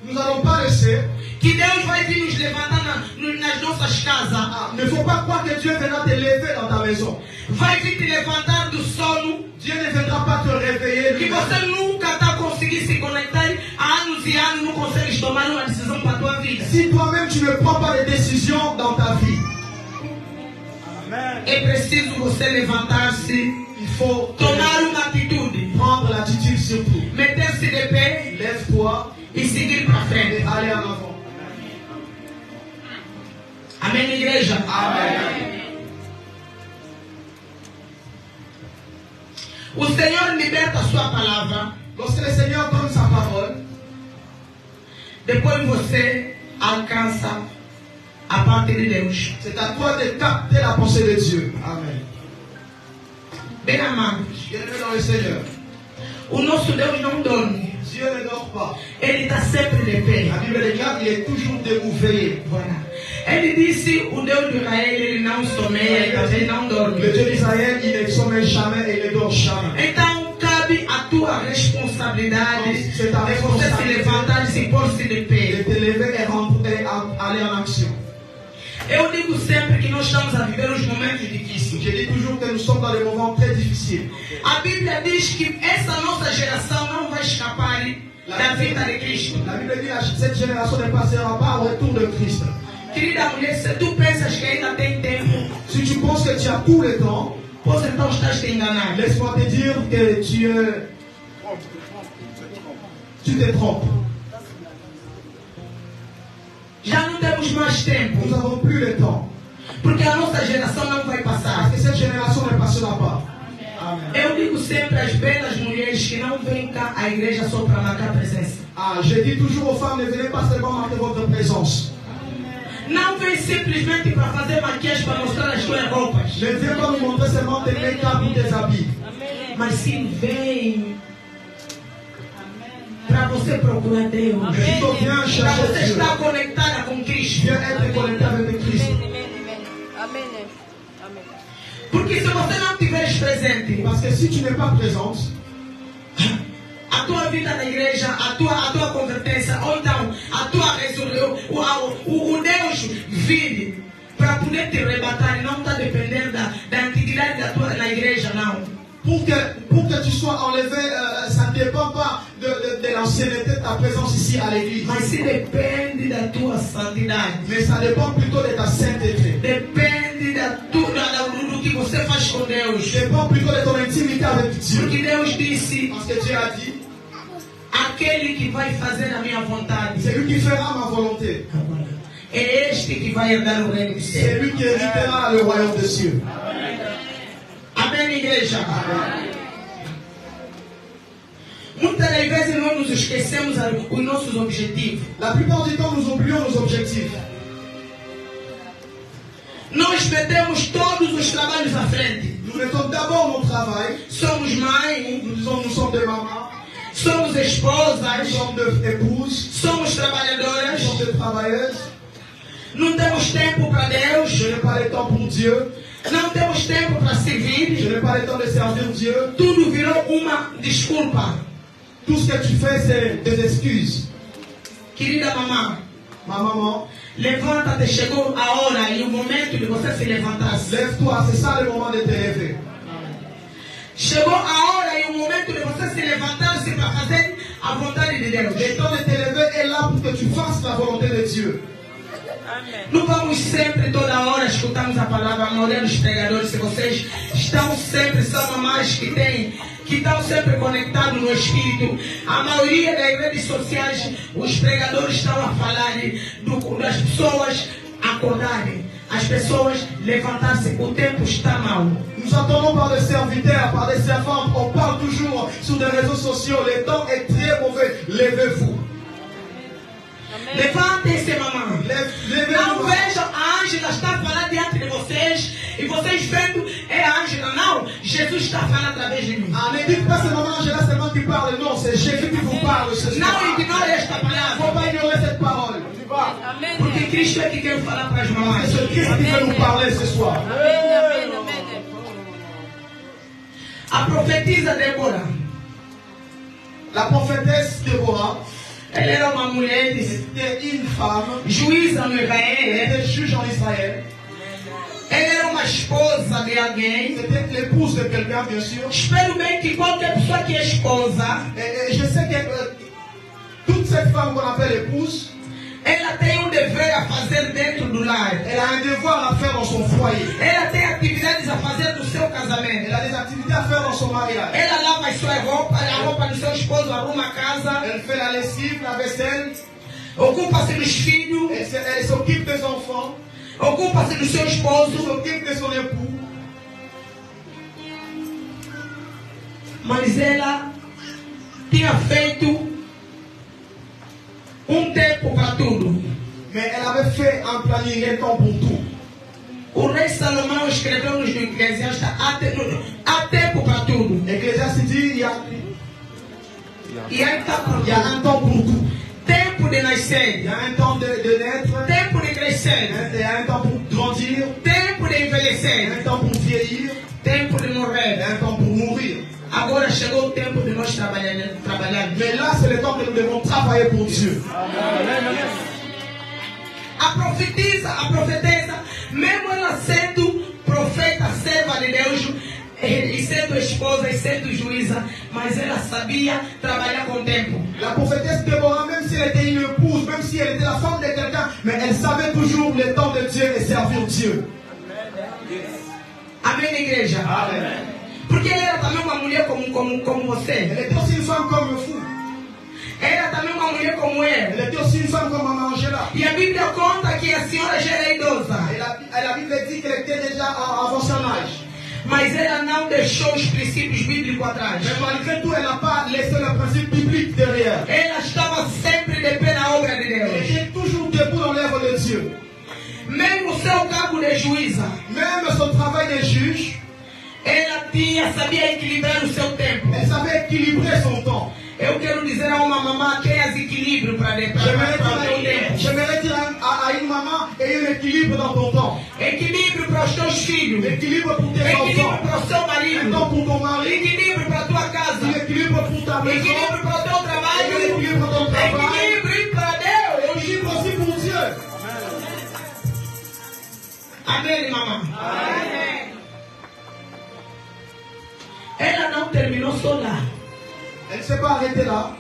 Nous n'allons pas laisser. que Deus vai vir nos levantar nas nossas casas. Ne faut pas croire que Dieu viendra te lever dans ta maison. Vai vir te levantar do sono. Dieu ne viendra pas te réveiller. Que você nunca está conseguindo se conectar há anos e anos, não consegues tomar uma decisão para a tua vida. Si toi-même tu ne prends pas de décision dans ta vie, É preciso você levantar-se, il faut tomar uma atitude, prendre l'attitude surtout. meter-se de pé Lève-toi e seguir para et frente. aller en avant. Amém, igreja? Amen. O Senhor liberta a sua palavra, Lorsque le Seigneur donne sa parole, depois você alcança a parte de Deus. c'est à toi de capter la pensée de Dieu. Amen. Bem amados, Bienvenue dans le Seigneur. o nosso Deus não dorme, Dieu ne dort pas. Ele está sempre de pé. La Bible déclare qu'il est toujours debout, veillé. Voilà. Ele disse, o Deus de Israel, ele não someia e também não dorme. Le Dieu d'Israël, il ne sommeille jamais et il ne dort jamais. Então cabe a tua responsabilidade C'est ta de você se responsabilité levantar e se pôr-se de de pé. te lever et rentrer, aller en action. Eu digo sempre que nós estamos a viver uns momentos difíceis. Je dis toujours que nous sommes dans des moments très difficiles. A Bíblia diz que essa nossa geração não vai escapar da vida de Cristo. La Bible dit que cette génération ne passera pas au retour de Christ. Querida mulher, se tu pensas que ainda tem tempo, Si tu penses que tu as tout le temps, pois então estás te enganando. laisse-moi te dire que tu te trompes. Já não temos mais tempo, Nous n'avons plus le temps. porque a nossa geração não vai passar. Parce que cette génération ne passera pas. Amen. Eu digo sempre às belas mulheres que não vêm cá à igreja só para marcar presença. Je dis toujours aux femmes, ne venez pas seulement marquer votre présence. Não vem simplesmente para fazer maquiagem para mostrar as tuas roupas. Ne viens pas nous montrer seulement tes make-up ou tes habits. Mas sim vem para você procurar Deus. Mais plutôt viens Para chercher você Dieu. estar conectada com Cristo. Viens être connecté avec Christ. Amém. Amém. Porque se você não estiveres presente, Parce que si tu n'es pas présente, a tua vida na igreja, a tua convertência, ou então a tua ressurreição, o Deus vir para poder te arrebatar e não está dependendo da antiguidade da tua na igreja, não. pour que tu sois enlevé, ça ne dépend pas de l'ancienneté de ta présence ici à l'église. Mas se depende da tua santidade. Mais ça dépend plutôt de ta sainteté. Depende do que você faz com Deus. Ça dépend plutôt de ton intimité avec Dieu. Porque Deus disse, Parce que Dieu a dit, aquele que vai fazer a minha vontade, c'est lui qui fera ma volonté. é este que vai herdar o reino do C'est céu. lui qui héritera le royaume des cieux. Amém, igreja? Muitas das vezes nós nos esquecemos os nossos objetivos. La plupart du temps, nous oublions nos objectifs. Nós metemos todos os trabalhos à frente. Nous mettons d'abord mon travail. Somos mãe, Nous disons nous sommes des mamans, somos nous esposas, sommes des épouses, somos nous trabalhadoras. sommes des travailleuses. Não temos tempo para Deus. Je n'ai pas le temps pour Dieu. Não temos tempo para servir. Je n'ai pas le temps de servir Dieu. Tudo virou uma desculpa. Tout ce que tu fais, c'est des excuses. Querida mamãe, Ma maman, levanta-te, chegou a hora e o momento de você se levantar. lève-toi, c'est ça le moment de te lever. Chegou a hora e o momento de você se levantar-se para fazer a vontade de Deus. Le temps de te lever est là pour que tu fasses la volonté de Dieu. Não vamos sempre, toda hora, escutarmos a palavra, a maioria dos pregadores, se vocês estão sempre, são mamães que estão sempre conectados no Espírito. A maioria das redes sociais, os pregadores estão a falar das pessoas acordarem, as pessoas levantar-se. O tempo está mal. Nous entendons par des serviteurs, par des servantes, on parle toujours sur des réseaux sociaux. Le temps est très mauvais. Levez-vous. Levantem-se, mamãe. Levez-vous. Não vejam a Ângela está falando diante de vocês e vocês vendo é a Ângela. Não, Jesus está falando através de mim. Ah, ne dites pas c'est maman Angela seulement qui parle. Non, c'est Jésus qui vous parle ce soir. Não ignore esta Il ne faut palavra. pas ignorer cette parole. Amém. Porque Cristo é que quer falar para as mamães. C'est Christ qui veut nous parler ce soir. Amém, amém, amém. A profetisa Débora, La prophétesse Déborah ela era uma mulher était une femme, juíza no elle Israel. était juge en Israël. Ela era uma esposa de alguém. C'était l'épouse de quelqu'un, bien sûr. Espero bem que qualquer pessoa que é esposa, Et je sais que toute cette femme qu'on appelle épouse, ela tem um dever a fazer dentro do lar. elle a un devoir à faire dans son foyer. Ela tem atividades a fazer no seu casamento. Elle a des activités à faire dans son mariage. Ela lava as suas roupas, a roupa do seu esposo, arruma a casa, Elle fait la lessive, la vaisselle. ocupa-se dos filhos, Elle s'occupe des enfants. ocupa-se do seu Elle esposo. s'occupe de son époux. Mas ela tinha feito tempo para tudo. Mais elle avait fait un planning, un temps pour tout. O rei Salomão escreveu nos Eclesiastes: há tempo para tudo. Ecclésiaste dit il y a un temps pour tout. Tempo de Il nascer, y a un temps de naître. tempo de crescer, Il y a un temps pour grandir. tempo de Il y a envelhecer, un temps pour vieillir. tempo de Il y morrer. a un temps pour mourir. Agora chegou o tempo de nós trabalharmos. Mais là, c'est le temps que nous devons travailler pour Dieu. A profetesa, mesmo ela sendo profeta, serva de Deus, e sendo esposa e sendo juíza, mas ela sabia trabalhar com o tempo. La prophétesse Déborah, même si elle était une épouse, même si elle était la femme de quelqu'un, mais elle savait toujours le temps de Dieu et servir Dieu. Amém, igreja? Amen. Porque ela era também uma mulher como você. Elle était aussi une femme comme vous. Ela era também uma mulher como Elle eu. était aussi une femme comme Maman Angela. E a Bíblia conta que a senhora já era idosa, Et la Bible dit qu'elle était déjà avant son âge. mas ela não deixou os princípios bíblicos atrás. Mais malgré tout, elle n'a pas laissé le principe biblique derrière. Ela estava sempre de pé na obra de Elle Deus. était toujours debout dans l'œuvre de Dieu. Mesmo o seu cargo de juíza, Même son travail de juge, ela sabia equilibrar o seu tempo. elle savait équilibrer son temps. Eu quero dizer a uma mamã que é equilíbrio para o teu tempo. J'aimerais dire à une maman, ayez un équilibre dans ton temps. Equilíbrio para os teus filhos. Équilibre pour tes Equilíbrio enfants. para o seu Un marido. temps pour ton mari. Equilíbrio para a tua casa. Un équilibre pour ta maison. Equilíbrio para o teu Un trabalho. équilibre pour ton travail. Equilíbrio para Deus. Un équilibre aussi pour Dieu. Amém, mamãe? Ela não terminou só lá. Elle ne s'est pas arrêtée là.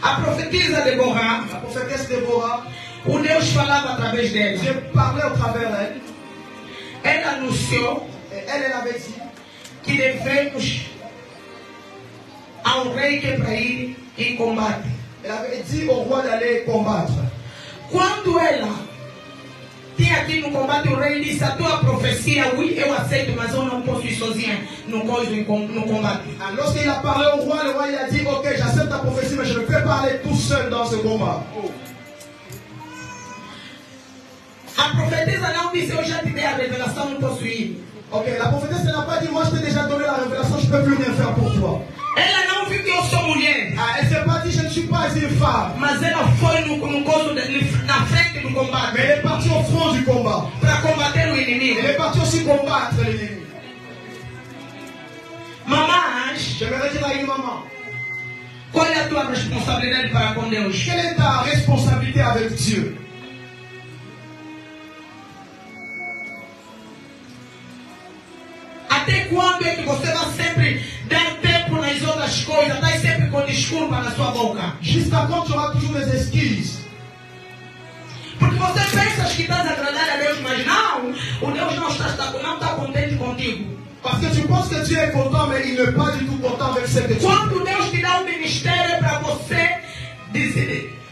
A profetisa Deborah, La prophétesse Déborah, o Deus falava através dela. Dieu parlait au travers d'elle. Ela anunciou Et elle avait dit que devemos a um rei que é para ir em combate. elle avait dit au roi d'aller combattre. Quando ela tinha aqui no combate, o rei disse: a tua profecia, oui, eu aceito, mas eu não posso ir sozinha no combate. Alors, lorsqu'il a parlé au roi, le roi il a dit ok, j'accepte ta prophétie, mais je ne peux pas aller tout seul dans ce combat. A profetisa não disse: eu já te dei a revelação, não posso ir. Ok, la prophétesse n'a pas dit moi je t'ai déjà donné la révélation, je ne peux plus rien faire pour toi. Ela não viu que eu sou mulher. Ah, elle ne s'est pas dit je ne suis pas une femme. Mas ela foi na frente do combate. Mais elle est partie au front du combat. Para combater o inimigo. Elle est partie aussi combattre l'ennemi. Mamães, J'aimerais dire à une maman, qual é a tua responsabilidade para com Deus? quelle est ta responsabilité avec Dieu? Até quando é que você vai sempre dar tempo nas outras coisas? Está sempre com desculpa na sua boca. Jusqu'à quand tu auras toujours des excuses? Porque você pensa que estás agradando a Deus, mas não. O Deus não está contente contigo. Parce que tu penses que Dieu est content, mais il n'est pas du tout content avec ce que tu fais. Quando Deus te dá um ministério para você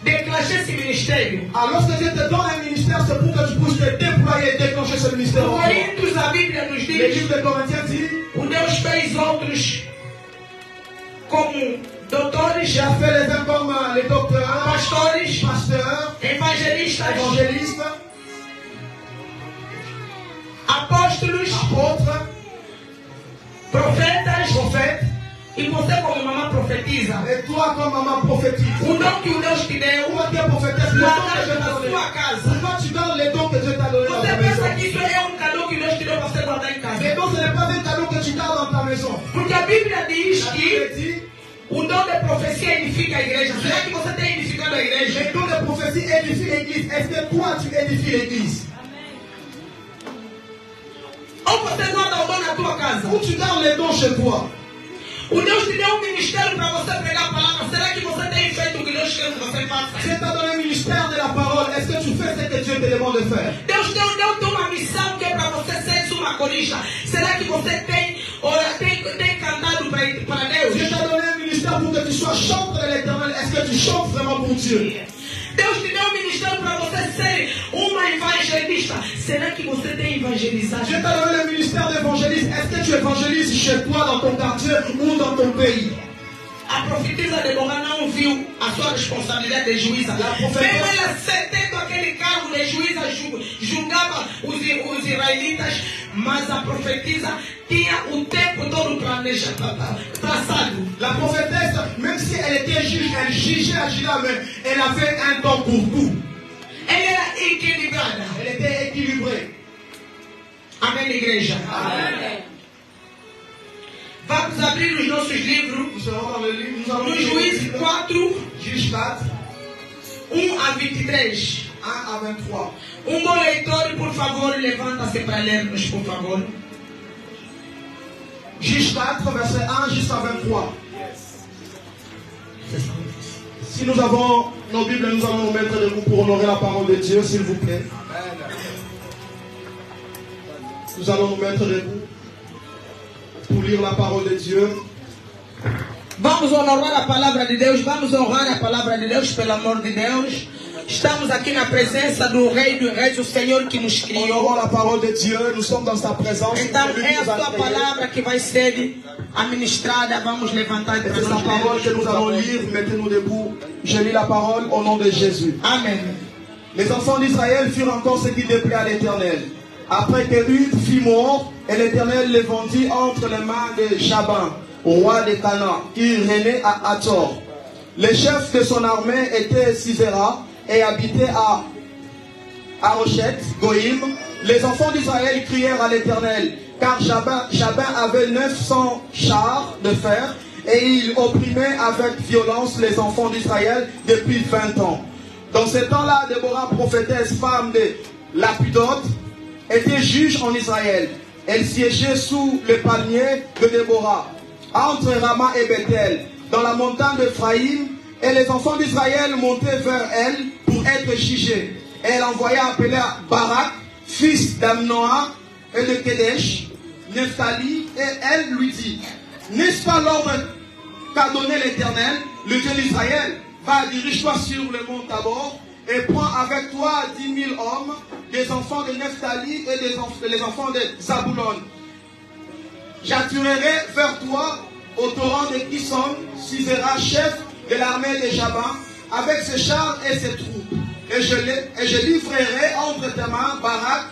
déclencher esse ministério. Alors lorsque Dieu te donne un ministère, c'est pour que tu puisses te déployer et déclencher ce ministère. Em Coríntios, a Bíblia nos Le diz livre de Corinthiens dit, o Deus fez outros como doutores, j'ai fait les uns comme les docteurs, pastores, pasteurs, evangelistas, évangélistes, apóstolos, apôtres, profetas, prophètes, e você como mamãe profetiza. et toi comme maman prophétise. O dom que o Deus te deu, Pourquoi tu es prophétesse? Le don que guarda Dieu t'a na donné. sua casa. Pourquoi tu donnes les dons que Dieu t'a donné dans Você ta pensa maison? que isso é um cadeau que Deus te deu para você guardar em casa? Les dons, ce n'est pas un cadeau que tu gardes dans ta maison. Porque a Bíblia diz La que Bible dit, o dom de profecia edifica a igreja. Será que você tem edificado a igreja? les dons de prophétie édifient l'église. Est-ce que toi, tu édifies l'église? Ou você guarda o dom na tua casa? Ou tu gardes les dons chez toi? O Deus te deu um ministério para você pregar a palavra. Será que você tem feito o que Deus quer que você faça? Dieu t'a donné un ministère de la parole. Est-ce que tu fais ce que Dieu te demande de faire? Deus deu uma missão que é para você ser uma corista. Será que você tem cantado para Deus? Dieu t'a donné un ministère pour que tu sois chanteur de l'éternel. Est-ce que tu chantes vraiment pour Dieu? Deus te deu um ministério para você ser uma evangelista. Será que você tem evangelizado? Dieu t'a donné le ministère d'évangéliste. Est-ce que tu évangélises chez toi, dans ton quartier ou dans ton pays? A profetisa Deborah não viu a sua responsabilidade de juíza. Mesmo ela tendo aquele cargo de juíza, julgava os israelitas, mas a profetisa tinha o tempo todo traçado. La prophétesse, même si elle était juge, elle jugeait à Juda, mais elle avait un temps pour tout. Ela era equilibrada. Elle était équilibrée. Amém, igreja? Amen. Vamos abrir os nossos livros. Nous serons dans le livre, nous allons No lire Juízes 4, Juge 4, 1 a 23. 1 à 23. Bom leitor, por favor, levanta-se para lermos, por favor. Juge 4, verset 1 jusqu'à 23. Si nous avons nos Bibles, nous allons nous mettre debout pour honorer la parole de Dieu, s'il vous plaît. Nous allons nous mettre debout pour lire la parole de Dieu. Vamos honorar a palavra de Deus, vamos honrar a palavra de Deus, pelo amor de Deus. Estamos aqui na presença do Rei dos Reis, o Senhor que nos Honorons criou. la parole de Dieu, nous sommes dans sa présence. Então Celui é qui a nous a sua créés. palavra que vai ser administrada. Vamos levantar Et para c'est sa nós parole que lermos, nous por allons favor. lire. Mettez-nous debout. Je lis la parole au nom de Jésus. Amém. Les enfants d'Israël firent encore ce qui déplaît à l'Éternel. Après que Ruth fut mort, et l'Éternel les vendit entre les mains de Jaban, roi de Canaan, qui régnait à Hathor. Le chef de son armée était Sisera et habitait à Arochet, Goïm. Les enfants d'Israël crièrent à l'Éternel, car Jaban avait 900 chars de fer, et il opprimait avec violence les enfants d'Israël depuis 20 ans. Dans ce temps-là, Déborah, prophétesse, femme de Lapidote, était juge en Israël. Elle siégeait sous le palmier de Déborah, entre Rama et Bethel, dans la montagne d'Ephraïm, et les enfants d'Israël montaient vers elle pour être jugés. Elle envoya appeler Barak, fils d'Amnoa et de Kedesh, Nephtali, et elle lui dit, n'est-ce pas l'ordre qu'a donné l'Éternel, le Dieu d'Israël? Va, dirige-toi sur le mont Tabor et prends avec toi 10 000 hommes, des enfants de Nephtali et les enfants de Zabulon. J'attirerai vers toi au torrent de Kison, Sisera, chef de l'armée de Jaban, avec ses chars et ses troupes. Et je livrerai entre tes mains Barak.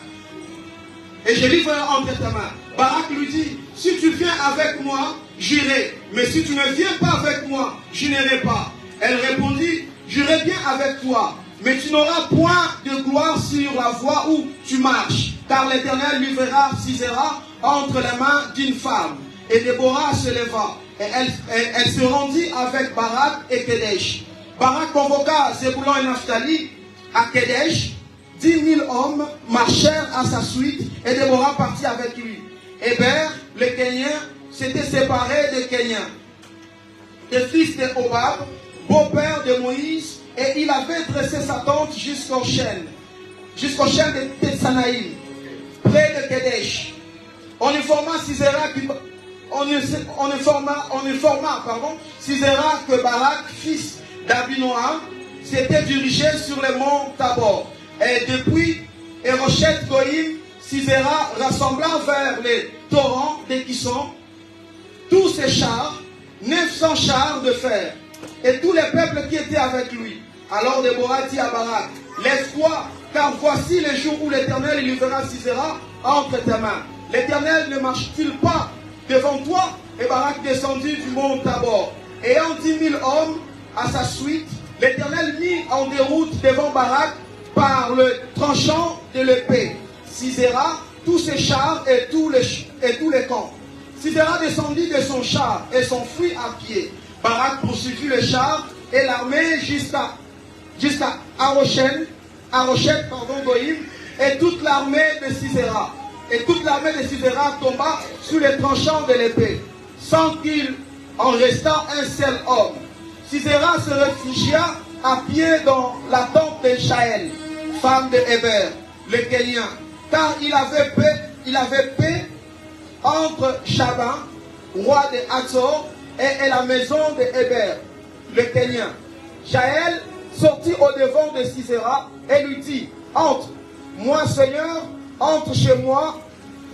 Et je livrerai entre tes mains. Barak lui dit, si tu viens avec moi, j'irai. Mais si tu ne viens pas avec moi, je n'irai pas. Elle répondit, j'irai bien avec toi, mais tu n'auras point de gloire sur la voie où tu marches, car l'Éternel livrera Sisera entre les mains d'une femme. Et Déborah se leva, et elle se rendit avec Barak et Kedesh. Barak convoqua Zébulon et Naphtali à Kedesh. 10 000 hommes marchèrent à sa suite, et Déborah partit avec lui. Héber, le Kénien, s'était séparé des Kéniens, des fils de Hobab, beau-père de Moïse, et il avait dressé sa tente jusqu'au chêne de Tetsanaïm, près de Kedesh. On informa Sisera que Barak, fils d'Abinoam, s'était dirigé sur le mont Tabor. Et depuis Hérochet Goïm, Sisera rassembla vers les torrents de Kison tous ses chars, 900 chars de fer, et tous les peuples qui étaient avec lui. Alors Déborah dit à Barak, lève-toi, car voici les jours où l'Éternel livrera Sisera entre tes mains. L'Éternel ne marche-t-il pas devant toi? Et Barak descendit du mont Tabor. Ayant 10 000 hommes à sa suite, l'Éternel mit en déroute devant Barak par le tranchant de l'épée Sisera, tous ses chars et tous les camps. Sisera descendit de son char et s'enfuit à pied. Barak poursuivit le char et l'armée jusqu'à Arochet Goïm, et toute l'armée de Sisera. Et toute l'armée de Sisera tomba sous les tranchants de l'épée, sans qu'il en restât un seul homme. Sisera se réfugia à pied dans la tente de Jaël, femme de Héber, le Kénien, car il avait paix entre Shaban, roi de Hatzor, et la maison de Héber, le Kénien. Jaël sortit au devant de Sisera et lui dit, entre, moi Seigneur, entre chez moi,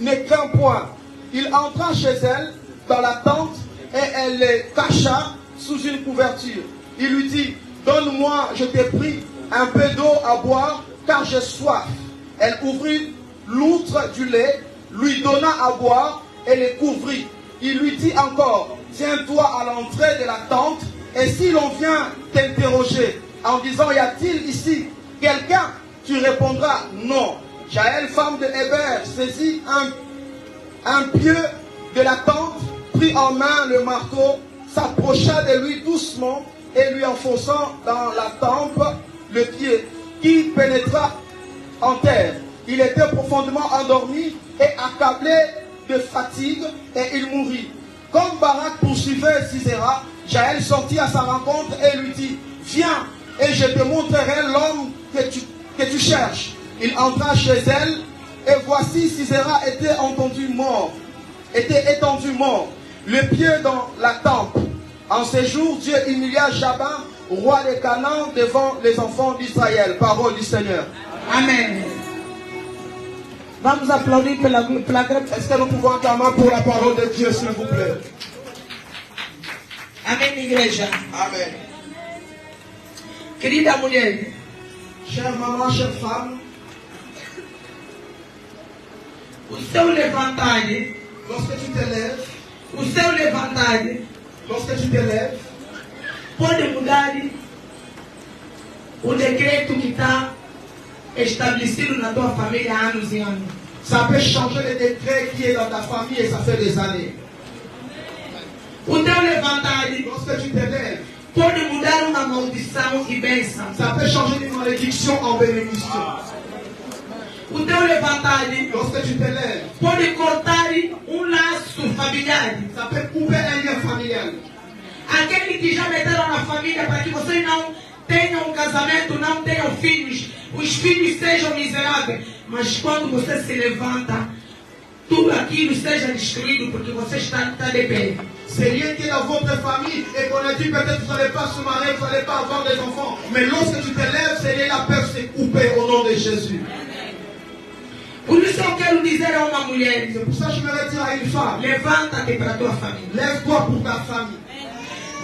ne crains point. Il entra chez elle dans la tente et elle le cacha sous une couverture. Il lui dit, donne-moi, je t'ai pris, un peu d'eau à boire, car j'ai soif. Elle ouvrit l'outre du lait, lui donna à boire et le couvrit. Il lui dit encore, tiens-toi à l'entrée de la tente, et si l'on vient t'interroger en disant, y a-t-il ici quelqu'un? Tu répondras, non. Jaël, femme de Héber, saisit un pieu de la tente, prit en main le marteau, s'approcha de lui doucement et lui enfonçant dans la tempe le pied, qui pénétra en terre. Il était profondément endormi et accablé de fatigue, et il mourut. Comme Barak poursuivait Sisera, Jaël sortit à sa rencontre et lui dit, viens et je te montrerai l'homme que tu cherches. Il entra chez elle, et voici Sisera était étendu mort, le pied dans la tempe. En ces jours, Dieu humilia Jaban, roi de Canaan, devant les enfants d'Israël. Parole du Seigneur. Amen. Vamos applaudir pela grande. Est-ce que nous pouvons acclamer pour la parole de Dieu, s'il vous plaît? Amém, igreja. Amen. Querida mulher, Chère maman, chère femme, o seu levantar, lorsque tu te lèves, pode mudar o decreto que está estabelecido na tua família há anos e anos. ça peut changer le décret qui est dans ta famille et ça fait des années. O teu levantar Lorsque tu te lèves, pode mudar uma maldição e bênção. ça peut changer une malédiction en bénédiction. O teu levantar Lorsque tu te lèves, pode cortar laço familiar. ça peut couper un lien familial. Aquele que já meteram na família para que vocês não tenham casamento, não tenham filhos, os filhos sejam miseráveis. Mas quando você se levanta, tudo aquilo seja destruído porque você está de pé. C'est rien qui est dans votre famille et qu'on a dit peut-être que vous n'allez pas se marier, vous n'allez pas avoir des enfants. Mais lorsque tu te lèves, c'est rien, la peur s'est coupée au nom de Jésus. Por isso eu quero dizer a uma mulher, C'est pour ça que je me dire à une femme, levanta-te para a tua família. lève-toi pour ta famille.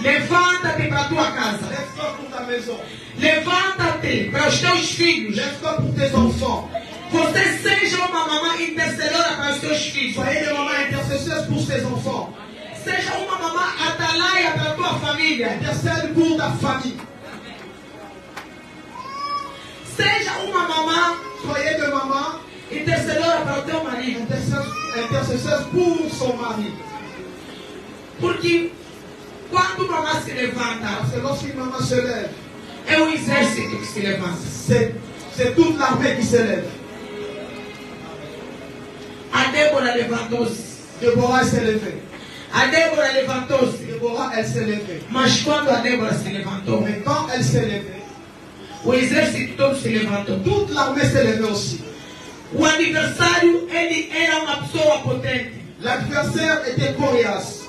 Levanta-te para a tua casa. Lève-toi pour ta maison. Levanta-te para os teus filhos. Lève-toi pour tes enfants. Você seja uma mamãe intercedora para os teus filhos. Soyez des mamans intercesseurs pour tes enfants. Seja uma mamã atalaia para a tua família. Intercède pour ta famille. Seja uma mamã Soyez de maman intercedora para o teu marido. intercesseuse pour son mari. Porque quando mamã se levanta, Parce que lorsqu'une maman se lève, é um exército que se levanta. c'est toute l'armée qui se lève. A Débora levantou-se. Déborah s'est levée. A Débora levantou-se. Déborah, elle s'est levée. Mas quando a Débora se levantou, Mais quand elle s'est levée, o exército todo se levantou. toute l'armée s'est levée aussi. O adversário, ele era uma pessoa potente. L'adversaire était coriace.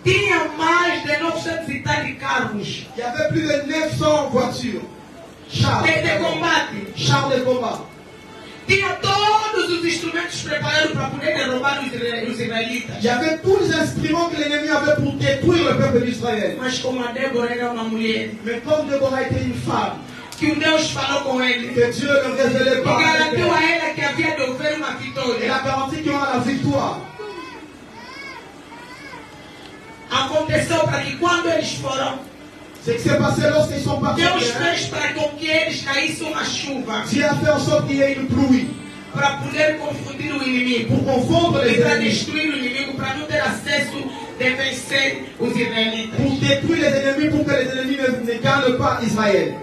Tinha mais de 900 e tal de carros Il y avait plus de 900 voitures. de Chars combate. de combat. Tinha todos os instrumentos preparados para poder derrubar os israelitas. Il y avait tous les instruments que l'ennemi avait pour détruire le peuple d'Israël. Mas como a Débora era uma mulher, Mais comme Déborah était une femme, que o Deus falou com ele, que Dieu ne révélait e pas, garantiu a ela que havia de haver uma elle a vitória. garanti qu'il y aura la victoire. Aconteceu para que quando eles foram, Ce qui s'est passé lorsqu'ils sont partis, Deus fez para que eles caíssem uma chuva Dieu a fait en sorte qu'il y ait une pluie para poder confundir o inimigo pour confondre e les para ennemis, destruir o inimigo, para não ter acesso de vencer os israelitas. pour détruire les ennemis, pour que les ennemis ne gagnent pas Israël.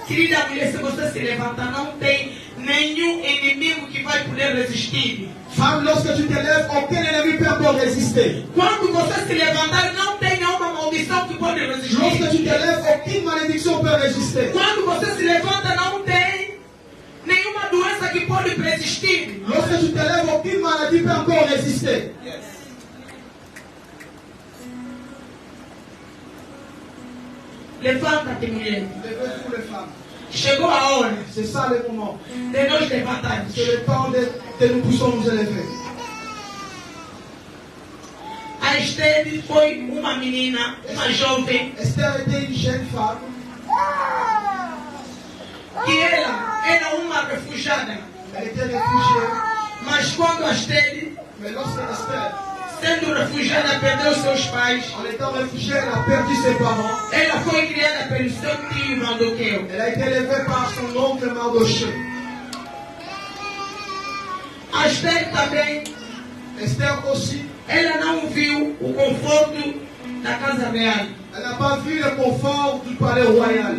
Querida mulher, se você se levantar, não tem nenhum inimigo que vai poder resistir. Femme, lorsque tu te lèves, aucun ennemi peut encore résister. Quando você se levantar, não tem nenhuma maldição que pode resistir. Lorsque tu te lèves, aucune malédiction peut résister. Quando você se levanta, não tem nenhuma doença que pode resistir. Lorsque tu te lèves, aucune maladie peut encore résister. Levanta-te, mulher. Levez-vous les femmes. Chegou a hora C'est ça le moment. de nós levantarmos. C'est le temps de nous puissions nous élever. A Esther foi uma menina, uma jovem, Esther était une jeune femme. que ela era uma refugiada. Elle était réfugiée. Mas quando a Esther, Mais lorsque Esther, sendo refugiada, perdeu seus pais, en étant réfugiée, elle a perdu ses parents. ela foi criada pelo seu tio Mardoqueu. Elle a été élevée par son oncle Mardoché. A Esther também, Esther aussi, ela não viu o conforto da casa real. elle n'a pas vu le confort du palais royal.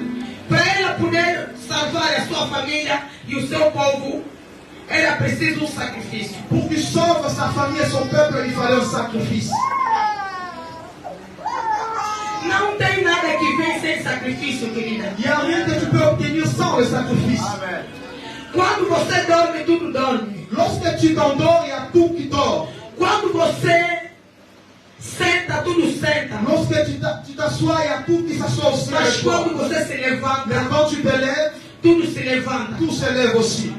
Para ela poder salvar a sua família e o seu povo, era preciso um sacrifício. Pour qu'il sauve sa famille et son peuple, il fallait un sacrifice. Não tem nada que vem sem sacrifício, querida. Il n'y a rien que tu peux obtenir sans le sacrifice. Quando você dorme, tudo dorme. Lorsque tu t'endors, il y a tout qui dort. Quando você senta, tudo senta. Lorsque tu t'assois, il y a tout qui s'assoit aussi Mas avec toi. quando você se Mais levanta, quand tu te lèves, tudo se levanta. tout se lève aussi.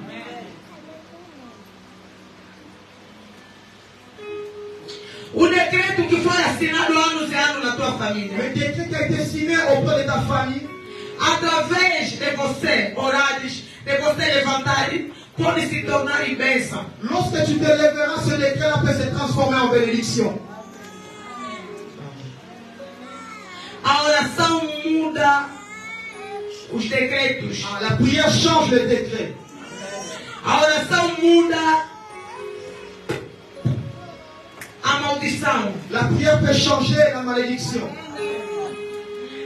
O decreto que foi assinado anos e anos na tua família, Le décret qui a été signé auprès de ta famille, através de você orares, de você levantares, pode se tornar em bênção. lorsque tu te lèveras, ce décret-là peut se transformer en bénédiction. A oração muda os decretos. La prière change le décret. A oração muda a maldição. La prière peut changer la malédiction.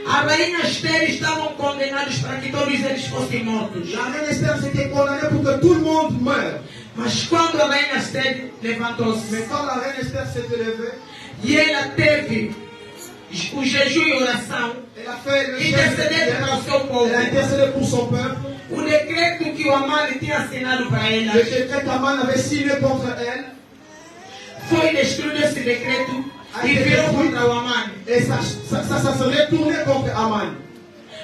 A rainha Esther estavam condenados para que todos eles fossem mortos. La reine Esther s'était condamnée pour que tout le monde meure. Mas quando a rainha Esther levantou-se Mais quand la reine Esther s'est élevée, e ela teve o jejum e oração, elle a fait le intercedendo para o seu povo, elle a intercédé pour son peuple. o decreto que o Amã tinha assinado para Le ela, décret qu'Aman avait signé contre elle, foi destruído esse decreto e virou contra o Amã. et ça s'est retourné contre Aman.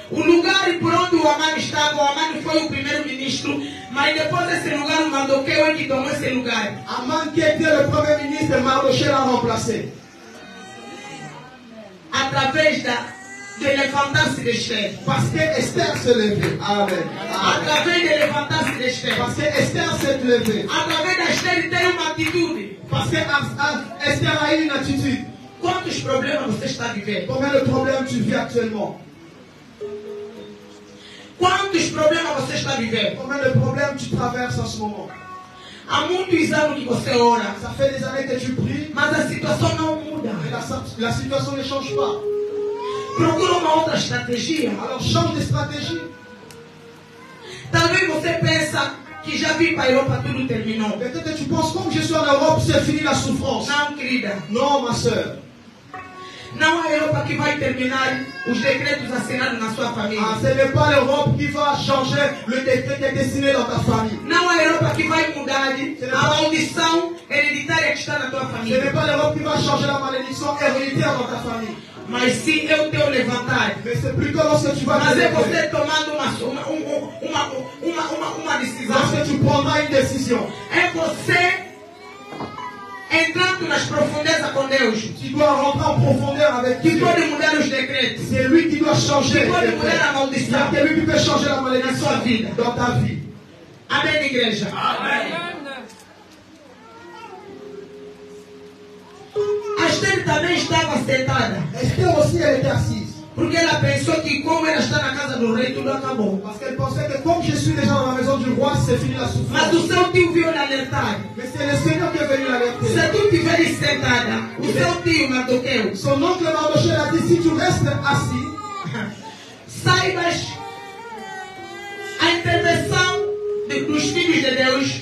O lugar por onde o Amã estava, o Amã foi o primeiro-ministro, mas depois desse lugar o Mardoqueu é que tomou esse lugar. Aman qui était le premier ministre, Mardoché l'a remplacé. Através de levantar-se de Esther. Parce que Esther s'est levée. Amen. Através de levantar-se de Esther. Parce que Esther s'est levée. Através da Esther ter uma atitude. Parce que Esther a eu une attitude. Quantos problemas você está vivendo? Combien de problèmes tu vis actuellement? Quantos problemas você está vivendo? Combien de problèmes tu traverses en ce moment? Há muitos anos que você ora, Ça fait des années que tu pries, mas a situação não muda. mais la situation ne change pas. Procura uma outra estratégia. Alors change de stratégie. Talvez você pensa que já vim para a Europa, tudo terminou. Peut-être que tu penses, comme je suis en Europe, c'est fini la souffrance. Não, querida. Non, ma soeur. Não a Europa que vai terminar os decretos assinados na sua família. Ah, ce n'est pas l'Europe qui va changer le décret qui est destiné dans ta famille. Não a Europa que vai mudar a maldição hereditária que está na tua Ce família. n'est pas l'Europe qui va changer la malédiction héréditaire dans ta famille. Mas sim eu teu levantar. Mais c'est plutôt lorsque tu vas te Mas é lever, você tomando uma decisão. lorsque tu prendras une décision. É você entrando nas profundezas com Deus. Tu dois rentrer en profondeur avec Que Dieu. pode mudar os decretos. C'est lui qui doit changer. Que pode les mudar a faits. maldição. C'est lui qui peut changer la Na sua malédiction vida. dans ta vie. Amém, igreja? Esther também estava sentada. Esther aussi, elle était assise. Porque ela pensou que como ela está na casa do rei, tudo acabou. Parce qu'elle pensait que comme je suis déjà dans la maison du roi, c'est fini la Mas souffrance. o seu tio viu ela alertar. Mais c'est le Seigneur qui est venu l'alerter. Se tu estiveres sentada, o seu tio Mardoqueu, Son oncle Mardochée a dit, si tu restes assis, saibas a intervenção dos filhos de Deus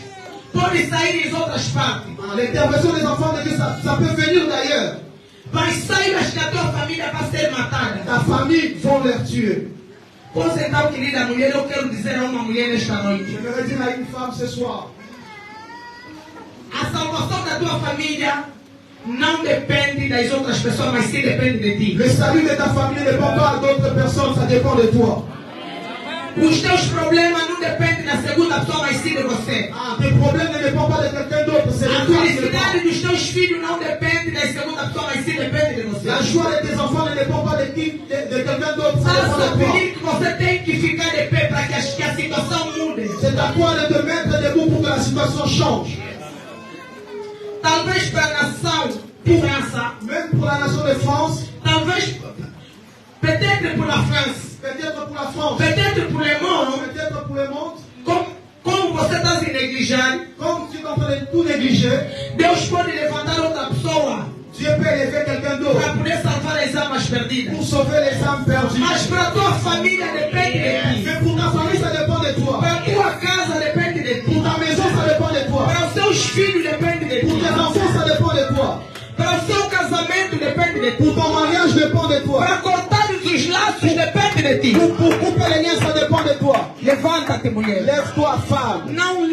pode sair em outras partes. l'intervention des enfants de Dieu, ça peut venir d'ailleurs. Mas saibas que a tua família vai ser matada. Ta famille vont les tuer. Pois então, querida mulher, eu quero dizer a uma mulher nesta noite. J'aimerais dire à une femme ce soir, A salvação da tua família não depende das outras pessoas, mas sim depende de ti. le salut de ta famille ne dépend pas d'autres personnes, ça dépend de toi. Os teus problemas não dependem da segunda pessoa, mas sim de você. Ah, tes problèmes ne dépendent pas de quelqu'un d'autre, c'est A de toi. felicidade dos teus filhos não depende da segunda pessoa, mas sim depende de você. La joie de tes enfants ne dépend pas de quelqu'un d'autre, ça Faça dépend de toi. pedir que você tem que ficar de pé para que a situação mude. C'est à toi de te mettre debout pour que la situation change. Talvez para a nação de França, Même pour la nation de France, talvez, peut-être pour la France, peut-être pour la France, peut-être pour le monde, peut-être pour le monde. como você está se negligenciando, Comme tu es en train de tout négliger, Deus pode levantar outra pessoa Dieu peut élever quelqu'un d'autre para poder salvar as almas perdidas. pour sauver les âmes perdues. Mas para a tua família depende de ti. Mais pour ta famille, ça dépend de toi. Para a tua casa depende de ti. Pour ta maison, ça dépend de toi. Para os seus filhos depende de Pour ti. tes enfants, ça dépend de toi. Para o seu casamento depende de ti. Pour ton mariage, dépend de toi. Para cortar os laços depende de ti. Pour couper les liens, ça dépend de toi. Levanta-te, mulher. Lève-toi, femme. Não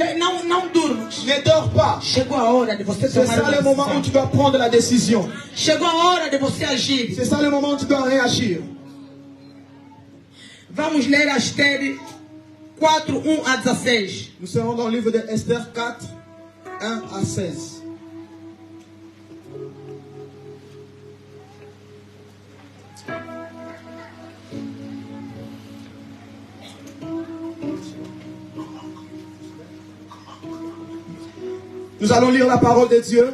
durma. Ne dors pas. Chegou a hora de você C'est tomar ça uma le moment où decisão. tu dois prendre la décision. Chegou a hora de você agir. C'est ça le moment où tu dois réagir. Vamos ler Esther 4, 1 a 16. Nous serons dans le livre de Esther 4, 1 à 16. Nous allons lire la parole de Dieu.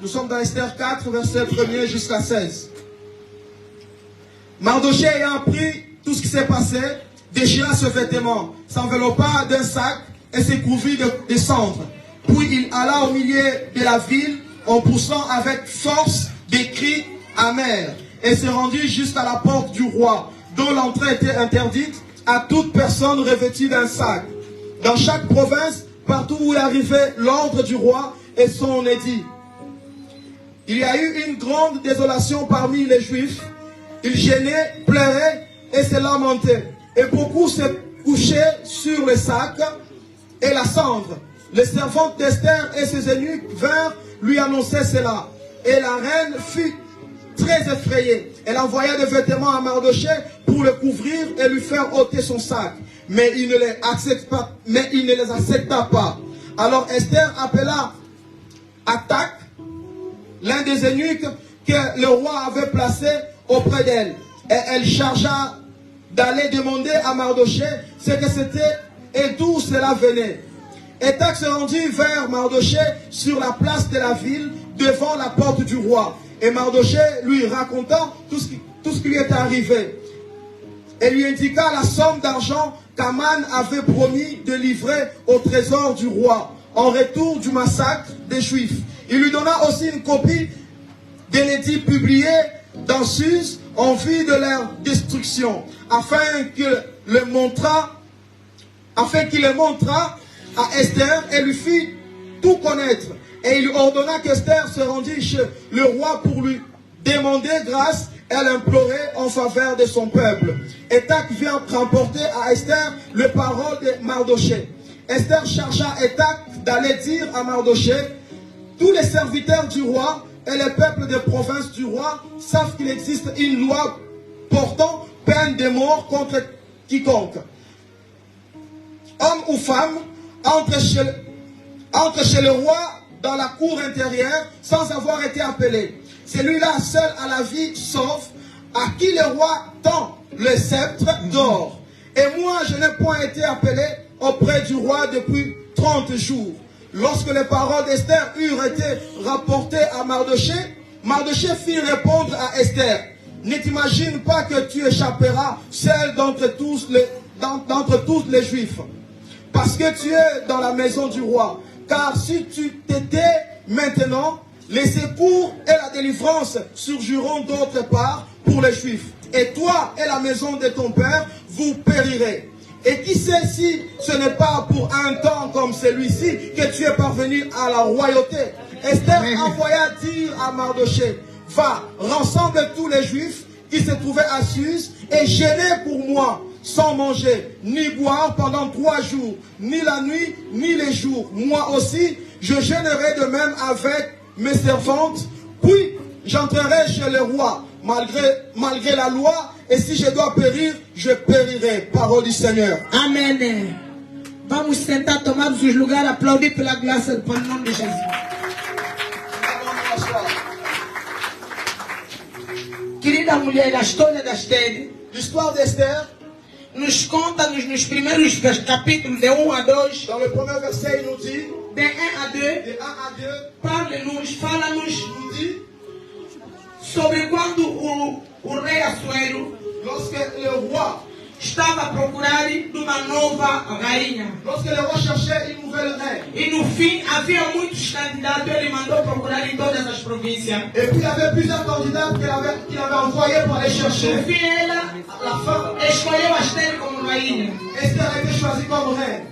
Nous sommes dans Esther 4, verset 1er jusqu'à 16. Mardochée ayant appris tout ce qui s'est passé, déchira ce vêtement, s'enveloppa d'un sac et se couvrit de cendres. Puis il alla au milieu de la ville en poussant avec force des cris amers et se rendit jusqu'à la porte du roi, dont l'entrée était interdite à toute personne revêtue d'un sac. Dans chaque province, partout où arrivait l'ordre du roi et son édit. Il y a eu une grande désolation parmi les Juifs. Ils gênaient, pleuraient et se lamentaient. Et beaucoup se couchaient sur les sacs et la cendre. Les servantes d'Esther et ses eunuques vinrent lui annoncer cela. Et la reine fut très effrayée. Elle envoya des vêtements à Mardochée pour le couvrir et lui faire ôter son sac. Mais il ne les accepta pas. Alors Esther appela Attaque, l'un des eunuques que le roi avait placé auprès d'elle. Et elle chargea d'aller demander à Mardochée ce que c'était et d'où cela venait. Attaque se rendit vers Mardochée sur la place de la ville devant la porte du roi. Et Mardoché lui raconta tout ce qui lui était arrivé. Et lui indiqua la somme d'argent qu'Aman avait promis de livrer au trésor du roi en retour du massacre des Juifs. Il lui donna aussi une copie de l'édit publié dans Suse en vue de leur destruction, afin qu'il le montrât à Esther et lui fit tout connaître. Et il ordonna qu'Esther se rendît chez le roi pour lui demander grâce. Elle implorait en faveur de son peuple. Étac vient rapporter à Esther les paroles de Mardoché. Esther chargea Étac d'aller dire à Mardoché: tous les serviteurs du roi et les peuples de province du roi savent qu'il existe une loi portant peine de mort contre quiconque, homme ou femme, entre chez le roi dans la cour intérieure sans avoir été appelé. Celui-là seul a la vie sauf à qui le roi tend le sceptre d'or. Et moi, je n'ai point été appelé auprès du roi depuis 30 jours. Lorsque les paroles d'Esther eurent été rapportées à Mardoché, Mardoché fit répondre à Esther: ne t'imagine pas que tu échapperas seul d'entre tous les Juifs, parce que tu es dans la maison du roi. Car si tu t'étais maintenant, les secours et la délivrance surgiront d'autre part pour les Juifs. Et toi et la maison de ton père, vous périrez. Et qui sait si ce n'est pas pour un temps comme celui-ci que tu es parvenu à la royauté. Esther envoya dire à Mardoché: va, rassemble tous les Juifs qui se trouvaient à Suse et gênez pour moi, sans manger ni boire pendant 3 jours, ni la nuit, ni les jours. Moi aussi, je gênerai de même avec mes servantes, puis j'entrerai chez le roi, malgré la loi, et si je dois périr, je périrai. Parole du Seigneur. Amen. Vamos sentar, tomar os lugares, aplaudir pela graça para o nome de Jesus. Querida mulher, a história de Esther, l'histoire d'Esther, nos conta nos primeiros capítulos, de 1 a 2. Dans le premier verset, il nous dit, de 1 a 2, fala-nos, nous dit, sobre quando o rei Assuero, lorsque le roi estava a procurar uma nova rainha. Lorsque le roi cherchait une nouvelle reine. E no fim havia muitos candidatos, ele mandou procurar em todas as províncias. Et puis il y avait plusieurs candidats qu'il avait envoyés pour aller chercher. No fim ela, à la fin, escolheu Esther como rainha. Esther a été choisie comme reine.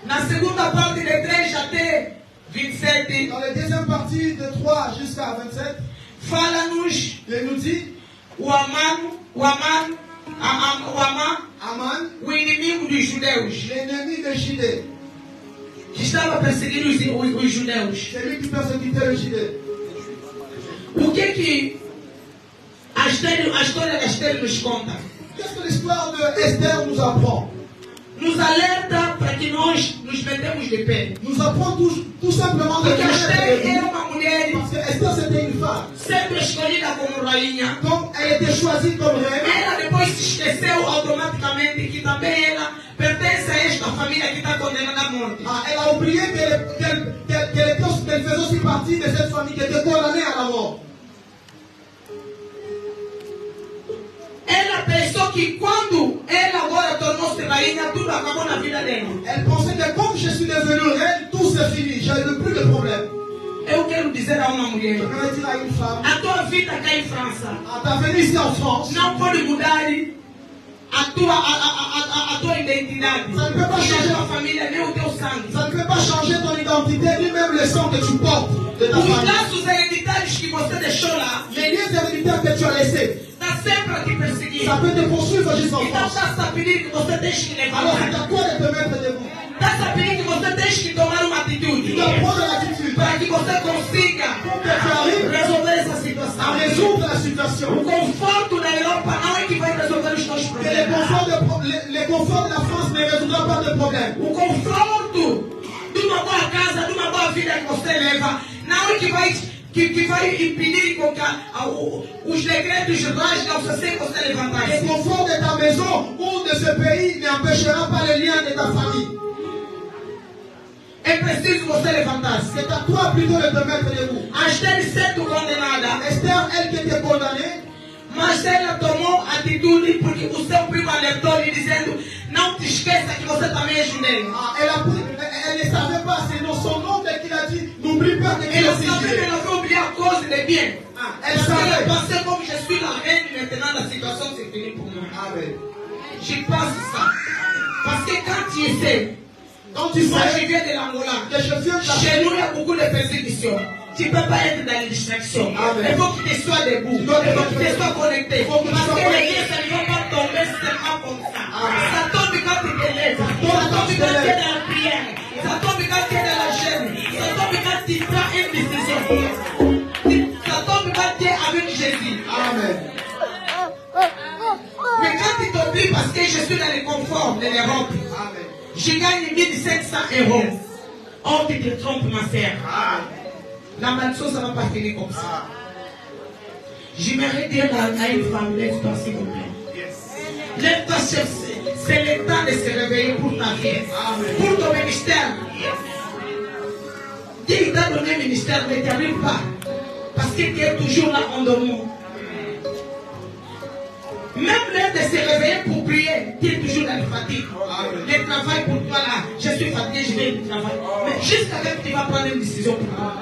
Na segunda parte de 3 até 27, dans la deuxième partie de 3 jusqu'à 27, fala-nos, il nous dit, Aman, o inimigo dos judeus, l'ennemi de Judée, que estava perseguindo os judeus. c'est lui qui persécutait le Judée. O que a história de Esther nos conta? Qu'est-ce que l'histoire de Esther nous apprend? Nos alerta para que nós nos metemos de pé. Nous apprend tout simplement de Porque Esther era uma mulher, parce que Esther c'était une femme. sempre escolhida como rainha. Donc elle était choisie comme reine. Ela depois se esqueceu automaticamente que também ela pertence a esta família que está condenada à morte. Elle a oublié qu'elle faisait aussi partie de cette famille qui était condamnée à la mort. Ela pensou que quando ela agora tornou-se rainha, tudo acabou na vida dela. Elle pensait que comme je suis devenue reine, tout c'est fini, j'avais plus de problème. Eu quero dizer a uma mulher, Je vais dire à une femme, a tua vida cá em França ta venue ici en France, não pode mudar a tua identidade. Ça ne peut pas changer. Nem a tua família, nem o teu sangue. ça ne peut pas changer ton identité, ni même le sang que tu portes de ta Os famille. laços hereditários que você deixou lá, Les liens héréditaires que tu as laissés, está sempre a te perseguir. ça peut te poursuivre jusqu'en Então France. está a pedir que você deixe que Alors c'est levantar. à toi de te mettre debout. Está a pedir que você deixe que tomar uma Tu atitude. dois prendre l'attitude Para que você consiga que tu arrives resolver essa à situação. résoudre la O situation. conforto da Europa não é que vai resolver os teus Que les problemas. conforts de la France ne résoudront pas de problème. O conforto de uma boa casa, de uma boa vida que você leva, não é que vai impedir com que os decretos rasgam você sem você Le levantar-se. confort de ta maison ou de ce pays n'empêchera pas le lien de ta famille. É preciso você levantar-se. C'est à toi plutôt de te mettre debout. A Esther sendo condenada. Esther, elle qui était condamnée, Mas ela tomou atitude porque o seu primo alertou-lhe dizendo: não te esqueça que você também é judeu. elle ne savait pas, c'est son oncle qui l'a dit, n'oublie pas que tu es Elle aussi savait juif. qu'elle avait oublié à cause des biens. Elle Parce qu'elle savait. pensait comme je suis la reine maintenant, la situation c'est fini pour moi. Amen. Je pense ça. Parce que quand tu sais, Quand tu moi je sais viens de l'Angola, que je viens de la chez nous il y a beaucoup de persécutions. Tu ne peux pas être dans les distractions. Amen. Il faut que tu sois debout. Tu dois Il faut que tu sois connecté. faut que tu Parce sois que les connecté. biens, ça ne va pas tomber seulement comme ça. Amen. Ça tombe quand tu te lèves. Ça tombe quand tu es dans la prière. Ça tombe quand tu es dans la chaîne. Ça tombe quand tu prends une décision. Ça tombe quand tu es avec Jésus. Amen. Mais quand tu t'oublies parce que je suis dans le confort de l'Europe, Amen. je gagne 1500 €. Oh, tu te trompes, ma sœur. La malchance, ça ne va pas finir comme ça. J'aimerais dire à une femme, lève-toi s'il vous plaît. Lève-toi, c'est le temps de se réveiller pour ta vie, pour ton ministère. Dieu t'a donné un ministère, mais tu n'arrives pas. Parce que tu es toujours là en dormant. Même l'heure de se réveiller pour prier, tu es toujours dans le fatigue. Le travail pour toi là, je suis fatigué, je vais au travail. Mais jusqu'à ce que tu vas prendre une décision pour toi.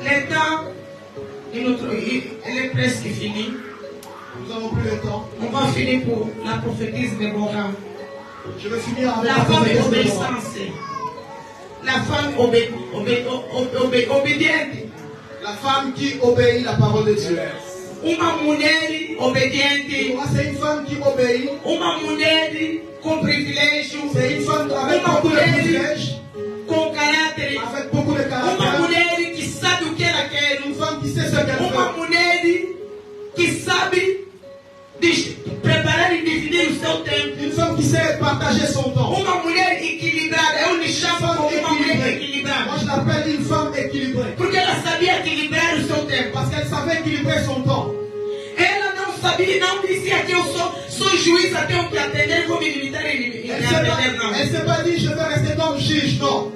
Le temps, il est presque fini. Nous n'avons plus le temps. On va finir pour la prophétise de Boran. Je vais finir avec La femme prophétise de obéissance. La femme obédiente. La femme qui obéit la parole de Dieu. Uma mulher obediente. Moi, c'est une femme qui obéit. Uma mulher com privilégio. C'est une femme avec Uma beaucoup de mulher privilèges, com caráter. avec beaucoup de Uma caractère. mulher que sabe o que ela quer. Une femme qui sait ce qu'elle Uma veut. mulher que sabe preparar e dividir o seu tempo. Une femme qui sait partager son temps. Uma mulher equilibrada. Eu lhe chamo como uma mulher equilibrada. Moi, je l'appelle une femme équilibrée. Porque ela sabia equilibrar o seu tempo. Parce qu'elle savait équilibrer son temps. Ela não sabia, não dizia que eu sou juíza, tenho que atender, vou me limitar em me atender, não. Elle s'est pas dit, je vais rester comme juge. Non.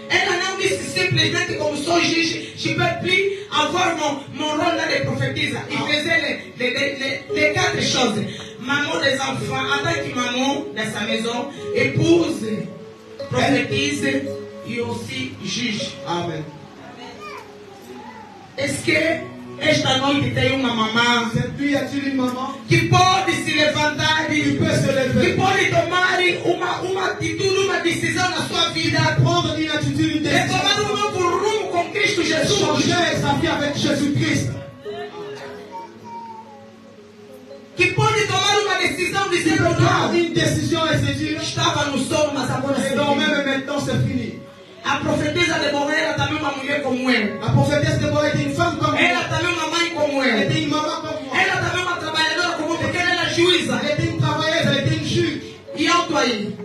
Ela não disse simplesmente como sou juge, je peux plus avoir mon rôle là de prophétise. Il faisait les quatre choses. Maman des enfants, en tant que maman dans sa maison, épouse, prophétise et aussi juge. Amen. Est-ce que esta noite tem uma mamã Cette nuit, y a-t-il une maman que pode se levantar qui e peut se que lever, pode tomar uma atitude, uma decisão na sua vida, prendre une attitude, une e décision, tomar novo rumo com Cristo Jesus? changer sa vie avec Jésus-Christ, Que pode tomar uma decisão dizendo prendre não, une décision et se dire, estava no sono, mas agora et se donc dorme. même maintenant c'est fini. A profetisa de Boré, ela também é uma mulher como eu. La prophétesse de Bois était une femme comme Ela moi. também é uma mãe como Elle eu. était une maman comme moi. Ela também é uma trabalhadora como eu, porque ela era juíza. Elle était une travailleuse, elle était une juge. E alto aí.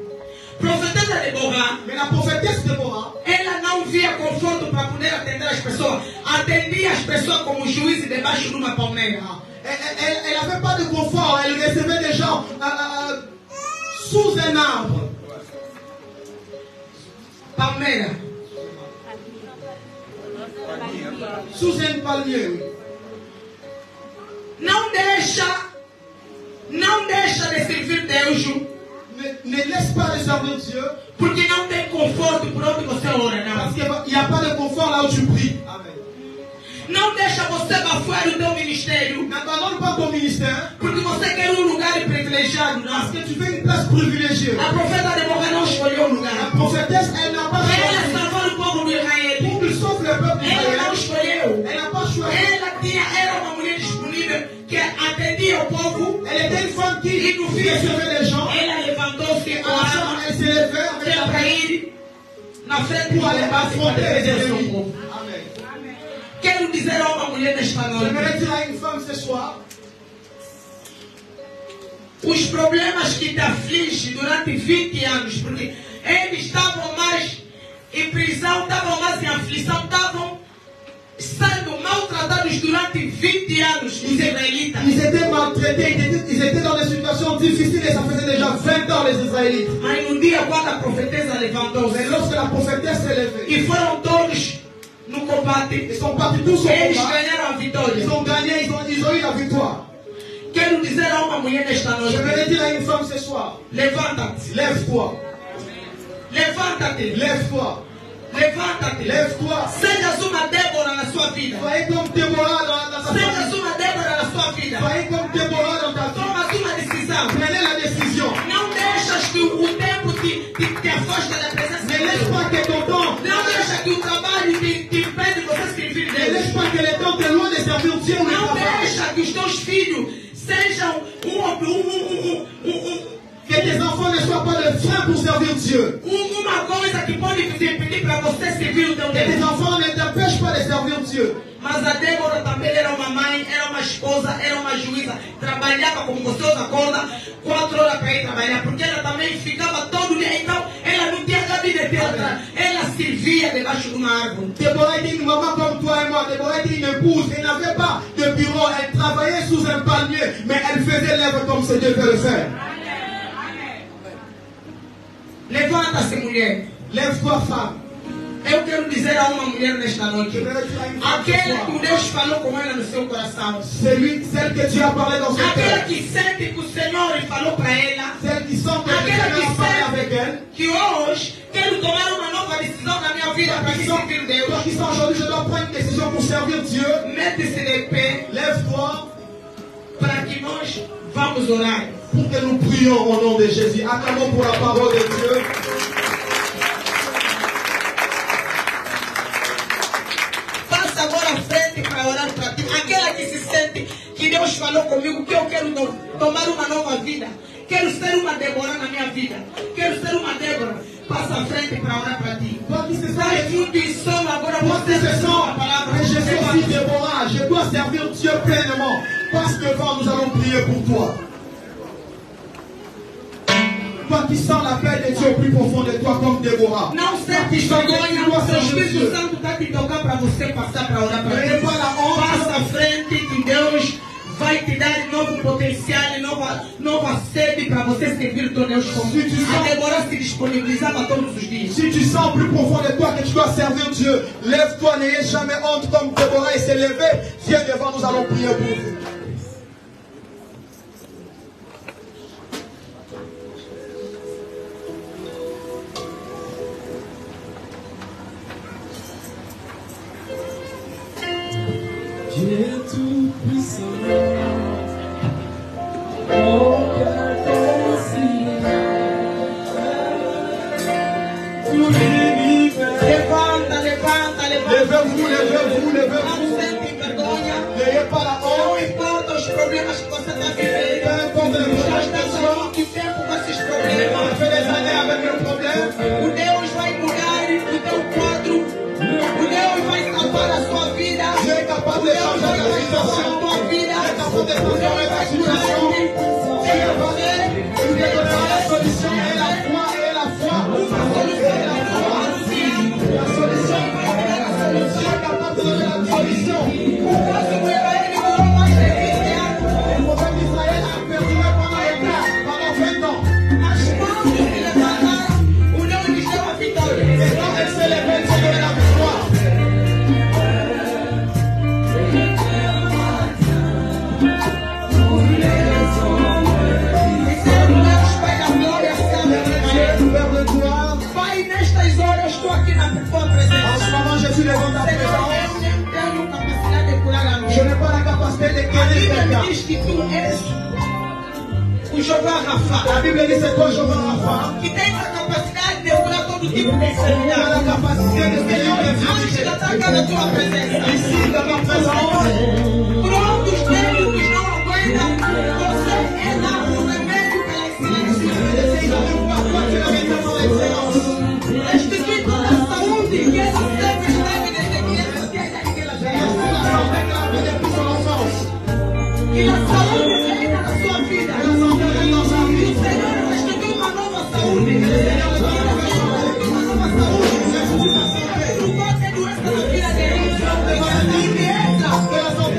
Profetisa de Boré, Mais la prophétesse de Bois, ela não via conforto para poder atender as pessoas. Atendia as pessoas como juiz debaixo de uma palmeira. elle n'avait pas de confort. Elle recevait des gens sous un arbre. Palmeira. Sous un palmier, oui. Não deixa de servir Deus, Ne laisse pas de servir Dieu porque não tem conforto por onde você ora, parce não. qu'il n'y a pas de confort là où tu pries. Amen. Não deixa você bafuar o teu ministério, N'abandonne pas ton ministère porque você quer um lugar privilegiado, parce não. que tu veux une place privilégiée. A profeta de Boga não escolheu o La lugar. prophétesse, elle n'a pas Ela choisi. salvou o povo do Israel. Pour qu'il sauve le peuple Ela não d'Israël, escolheu. elle n'a pas choisi. Ela era uma mulher disponível que atendia o povo. Elle était une femme E qui no fim, recevait les gens. ela levantou-se Et com à la fin, arma, elle s'est levée avec veio la para paix ir na frente pour aller do combate para affronter les defender o seu ennemis. povo. Amen. Quero dizer a uma mulher nesta noite: J'aimerais dire à une femme ce soir, os problemas que te afligem durante 20 anos, porque eles estavam mais em prisão, estavam mais em aflição, estavam sendo maltratados durante 20 anos, os israelitas. Ils étaient maltraités, ils étaient dans des situations difficiles et ça faisait déjà 20 ans les Israélites. Mas um dia, quando a profetesa levantou-se, Mais lorsque la prophétesse s'est levée, e foram todos no combate, ils sont partis tous au eles combat, ganharam a vitória. ils ont gagné, ils ont eu la victoire. Quero dizer a uma mulher nesta noite: Je vais dire à une femme ce soir, levanta-te, lève-toi, levanta-te, lève-toi, levanta-te. lève-toi. Sejas uma Débora na sua vida. Soyez comme Déborah dans ta vie. Sejas uma Débora na sua vida. Soyez comme Déborah dans ta vie. Toma uma decisão. Prenez la décision. Não deixas que o tempo te afaste da presença Ne de laisse Deus. pas que ton temps, Não deixa que o trabalho te impede de você servir ne Deus. laisse pas que le temps te loin de servir Dieu ou le Não travail. deixa que os teus filhos sejam Que tes enfants ne soient pas le frein pour servir Dieu. uma coisa que pode te impedir para você servir o teu Que tes Deus. enfants ne t'empêchent pas de servir Dieu. Mas a Débora também era uma mãe, era uma esposa, era uma juíza. Trabalhava como gostosa, acorda 4 horas para ir trabalhar, porque ela também ficava todo dia. Então, ela não tinha gabinete, ela servia debaixo de uma árvore. Déborah était une maman comme toi et moi. Déborah était une épouse. Elle n'avait pas de bureau. Elle travaillait sous un palmier. Mais elle faisait l'œuvre comme c'est Dieu veut le faire. Levanta-se, mulher. Lève-toi, femme. Eu quero dizer a uma mulher nesta Je noite: vais le dire à une femme ce aquela soir. que Deus falou com ela no seu coração, Celle que Dieu a parlé dans son aquela cœur. que sente que o Senhor falou para ela, Celle qui sent que le aquela Seigneur a parlé que avec sente elle. que hoje quero tomar uma nova decisão na minha vida para me servir Deus. Toi qui sens aujourd'hui, je dois prendre une décision pour servir Dieu. Mete-se de pé Lève-toi para que nós vamos orar. pour que nous prions au nom de Jésus. Acclamons pour la parole de Dieu. Passa agora à frente para orar para ti. Aquela que se sente que Deus falou comigo que eu quero tomar uma nova vida. Quero ser uma Débora na minha vida. Quero ser uma Débora. Passa à frente para orar para ti. Toi qui se sens, Sai tudo e som agora toi qui você se recebe a sens, palavra. mais je suis aussi Déborah. Je dois servir Dieu pleinement. Passe devant, nous allons prier pour toi. Toi qui sens l'appel de Dieu au plus profond de toi comme Déborah. Não sente vergonha, o Espírito Santo está te tocar para você passar para orar para N'ayez ti. pas la honte. Passa à frente que Deus vai te dar novo potencial, nova sede para você servir o teu Deus como a Débora se disponibilizava todos os dias. Si tu sens au plus profond de toi que tu dois servir Dieu, lève-toi, n'ayez jamais honte comme Déborah et s'est levé. Viens devant, nous allons prier pour vous. Dieu tout-puissant, mon cœur t'enseigne, tout l'univers. Levanta, levanta, levanta. Levez-vous, levez-vous, Não levez-vous. sente vergonha. N'ayez pas la Não honte. importa os problemas que você está Peu vivendo. importe les Já choses está que há tu as. muito tempo com esses Ça problemas. fait des années avec le problème. O Deus vai mudar o teu quadro. O Deus vai salvar a sua vida. Dieu est capable de changer ta situation. Tua vida. Dieu est capable de transformer ta situation. Dieu est capable de donner la solution et la foi et la foi. Et la foi. La solution. Dieu est capable de donner la solution. Le prophète d'Israël a perduré pendant 20 ans. Et quand elle s'est levée, elle s'est donnée la victoire. Dieu, Père de gloire, Pai, nestas horas estou aqui na tua en presença. ce moment je suis devant ta Senhor, présence. eu nem tenho capacidade de curar a Je mim. n'ai pas la capacité de A guérir Bíblia quelqu'un. diz que tu és o Jeová Rafa, La Bible dit c'est toi, Jehovah Rapha, que tens a capacidade de curar todo tipo de qui a enfermidade. la capacité de guérir les Antes de infirmités. atacar a tua presença, Ici, dans ma présence, prontos médicos não aguentam. Você é lá o remédio pela excelência. essaye de voir quoi tu l'as mis dans l'excellence. Restitui toda a saúde que essa tempestade desde criança tem naquela La terra. santé qu'elle a pris depuis son enfance. Que a saúde reina na sua vida. La santé règne dans sa Que vie. o Senhor restitui uma nova saúde. Que o Senhor restitui uma nova saúde. Não pode ter doença na vida dele. E entra. Que la santé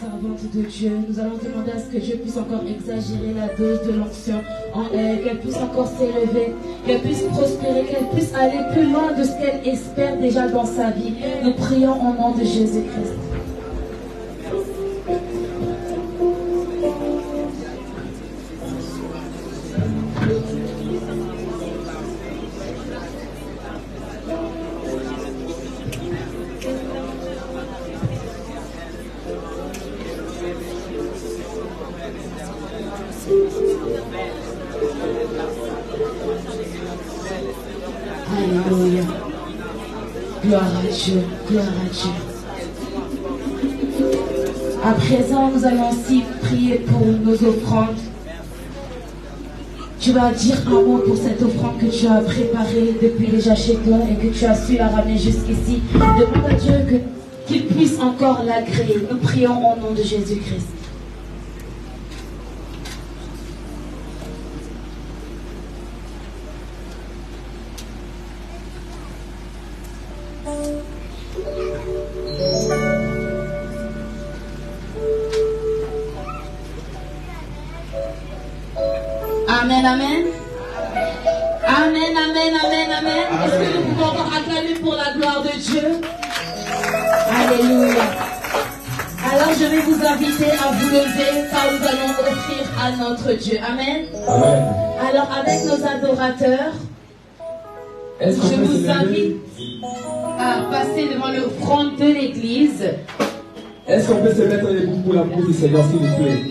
servante de Dieu. Nous allons demander à ce que Dieu puisse encore exagérer la dose de l'onction en elle, qu'elle puisse encore s'élever, qu'elle puisse prospérer, qu'elle puisse aller plus loin de ce qu'elle espère déjà dans sa vie. Nous prions au nom de Jésus-Christ. Alléluia. Gloire à Dieu, gloire à Dieu. À présent, nous allons aussi prier pour nos offrandes. Tu vas dire un mot pour cette offrande que tu as préparée depuis déjà chez toi et que tu as su la ramener jusqu'ici. Demande à Dieu qu'il puisse encore l'agréer. Nous prions au nom de Jésus-Christ. Amen, amen. Amen, amen, amen, amen. Est-ce que nous pouvons encore acclamer pour la gloire de Dieu? Alléluia. Alors je vais vous inviter à vous lever car nous allons offrir à notre Dieu. Amen. Amen. Alors avec nos adorateurs, je vous invite à passer devant l'offrande de l'église. Est-ce qu'on peut se mettre debout pour l'amour du Seigneur, s'il vous plaît?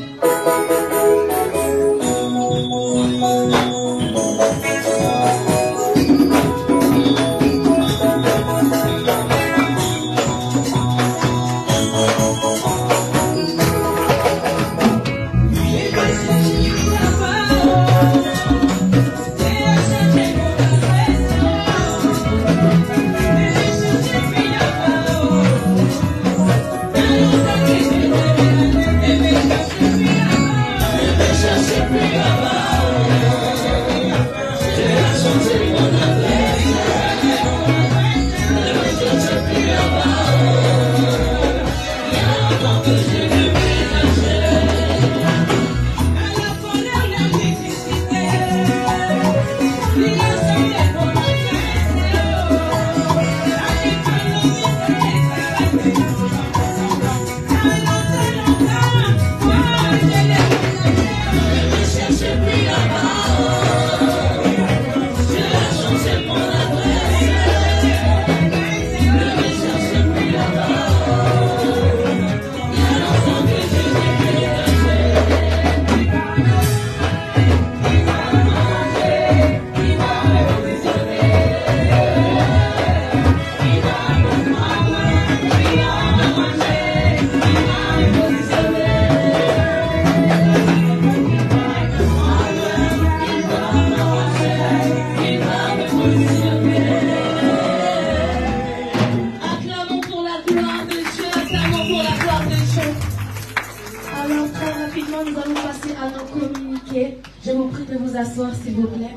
Je vous prie de vous asseoir, s'il vous plaît.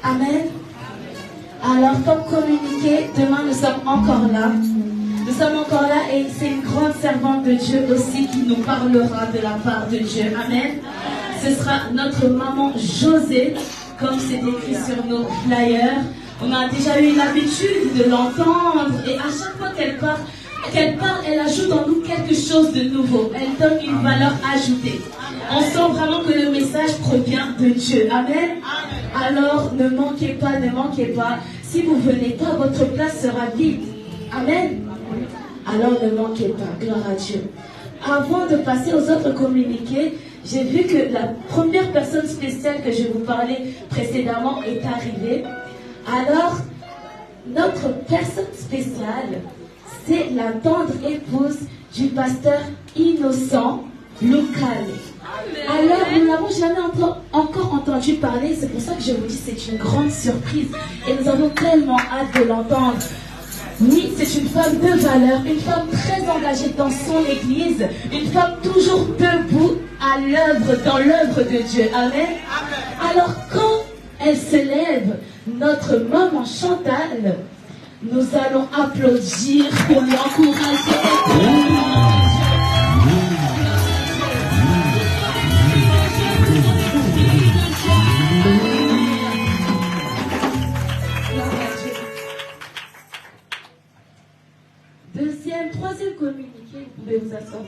Amen. Alors, comme communiqué, demain nous sommes encore là. Nous sommes encore là et c'est une grande servante de Dieu aussi qui nous parlera de la part de Dieu. Amen. Ce sera notre maman José, comme c'est écrit sur nos flyers. On a déjà eu l'habitude de l'entendre et à chaque fois qu'elle parle, elle ajoute en nous quelque chose de nouveau. Elle donne une valeur ajoutée. On sent vraiment que le message provient de Dieu. Amen. Alors, ne manquez pas, ne manquez pas. Si vous ne venez pas, votre place sera vide. Amen. Alors, ne manquez pas. Gloire à Dieu. Avant de passer aux autres communiqués, j'ai vu que la première personne spéciale que je vous parlais précédemment est arrivée. Alors, notre personne spéciale, c'est la tendre épouse du pasteur Innocent Local. Alors, nous n'avons jamais encore entendu parler, c'est pour ça que je vous dis c'est une grande surprise et nous avons tellement hâte de l'entendre. Oui, c'est une femme de valeur, une femme très engagée dans son église, une femme toujours debout à l'œuvre, dans l'œuvre de Dieu. Amen. Alors, quand elle se lève, notre maman Chantal Nous allons applaudir pour l'encourager. Troisième communiqué, vous pouvez vous asseoir.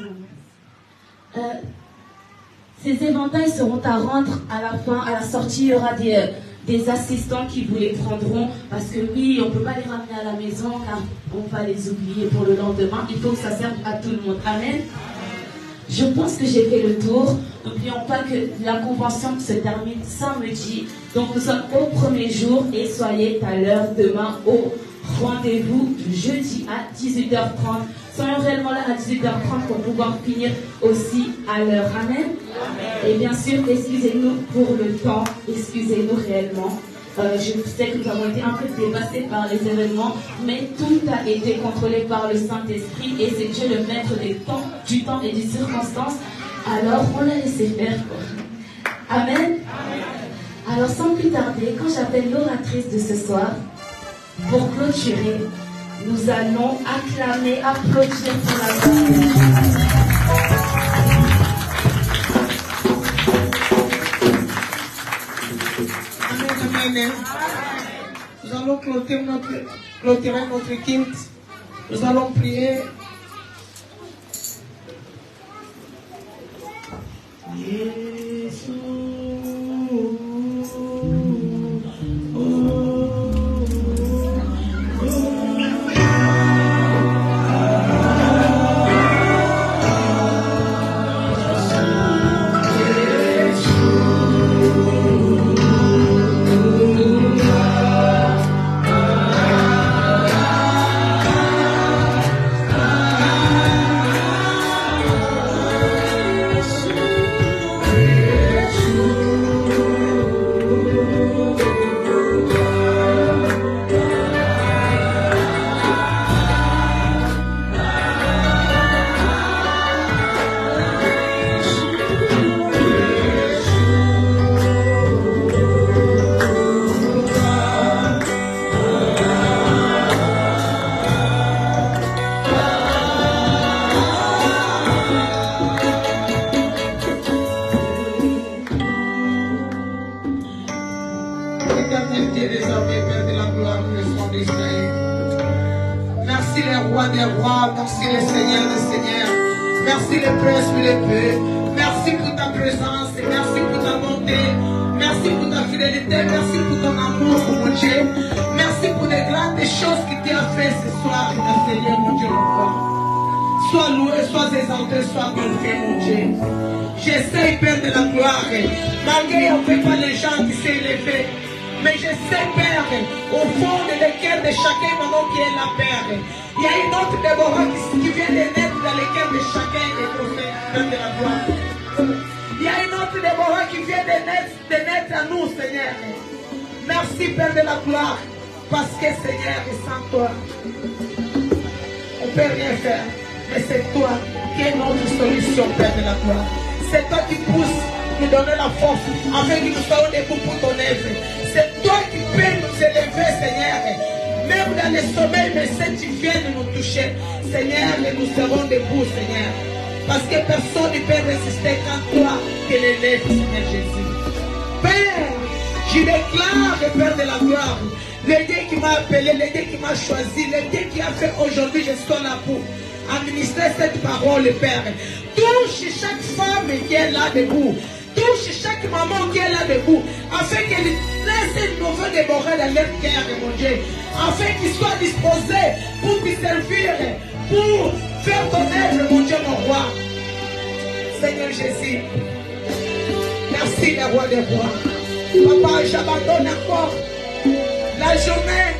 Ces éventails seront à rendre à la fin, à la sortie. Il y aura des assistants qui vous les prendront parce que oui, on ne peut pas les ramener à la maison car on va les oublier pour le lendemain. Il faut que ça serve à tout le monde. Amen. Je pense que j'ai fait le tour. N'oublions pas que la convention se termine samedi. Donc nous sommes au premier jour et soyez à l'heure demain au rendez-vous jeudi à 18h30. Soyons réellement là à 18h30 pour pouvoir finir aussi à l'heure. Amen. Et bien sûr, excusez-nous pour le temps. Excusez-nous réellement. Je sais que nous avons été un peu dépassés par les événements, mais tout a été contrôlé par le Saint-Esprit et c'est Dieu le maître du temps et des circonstances. Alors, on l'a laissé faire. Amen. Alors, sans plus tarder, quand j'appelle l'oratrice de ce soir, pour clôturer, nous allons acclamer, applaudir pour la gloire. Amen. Nous allons clôturer notre culte. Nous allons prier. Merci le Seigneur des Seigneurs. Merci le Prince de la paix. Merci pour ta présence. Merci pour ta bonté. Merci pour ta fidélité. Merci pour ton amour, mon Dieu. Merci pour les grandes choses que tu as fait ce soir, mon Seigneur, mon Dieu, mon roi. Sois loué, sois exalté, sois glorifié, mon Dieu. J'essaie, Père de la gloire, malgré qu'il n'y avait pas les gens qui s'est élevés. Mais je sais, Père, au fond de cœur de chacun, maintenant qui est là, Père. Il y a une autre Déborah qui vient de naître dans le cœur de chacun des prophètes, Père de la gloire. Il y a une autre Déborah qui vient de naître à nous, Seigneur. Merci, Père de la gloire, parce que, Seigneur, sans toi, on ne peut rien faire. Mais c'est toi qui es notre solution, Père de la gloire. C'est toi qui pousse nous donner la force afin que nous soyons debout pour ton œuvre. C'est toi qui peux nous élever, Seigneur. Même dans le sommeil, mais si tu viens de nous toucher, Seigneur, nous serons debout, Seigneur. Parce que personne ne peut résister quand toi, tu l'élèves, Seigneur Jésus. Père, je déclare, Père de la gloire, le Dieu qui m'a appelé, le Dieu qui m'a choisi, le Dieu qui a fait aujourd'hui, je sois là pour administrer cette parole, Père. Touche chaque femme qui est là debout. Touche chaque maman qui est là debout, afin qu'elle laisse une nouvelle Déborah dans leur cœur, mon Dieu, afin qu'ils soient disposés pour te servir, pour faire ton œuvre, mon Dieu, mon roi. Seigneur Jésus, merci, le roi des rois. Papa, j'abandonne encore la journée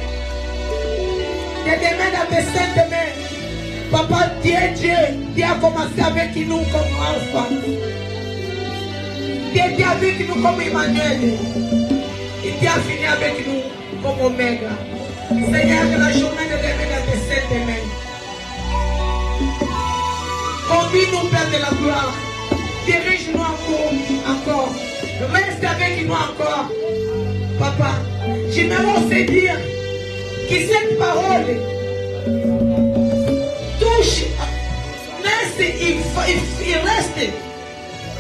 de demain dans tes saintes mains. Papa, Dieu, tu as commencé avec nous comme enfant. Dieu est avec nous comme Emmanuel. Et Dieu a fini avec nous comme Oméga. Seigneur, que la journée de demain dans tes saintes mains. Conduis-nous, Père de la gloire. Dirige-nous encore. Reste avec nous encore. Papa, j'aimerais aussi dire Que cette parole touche, il reste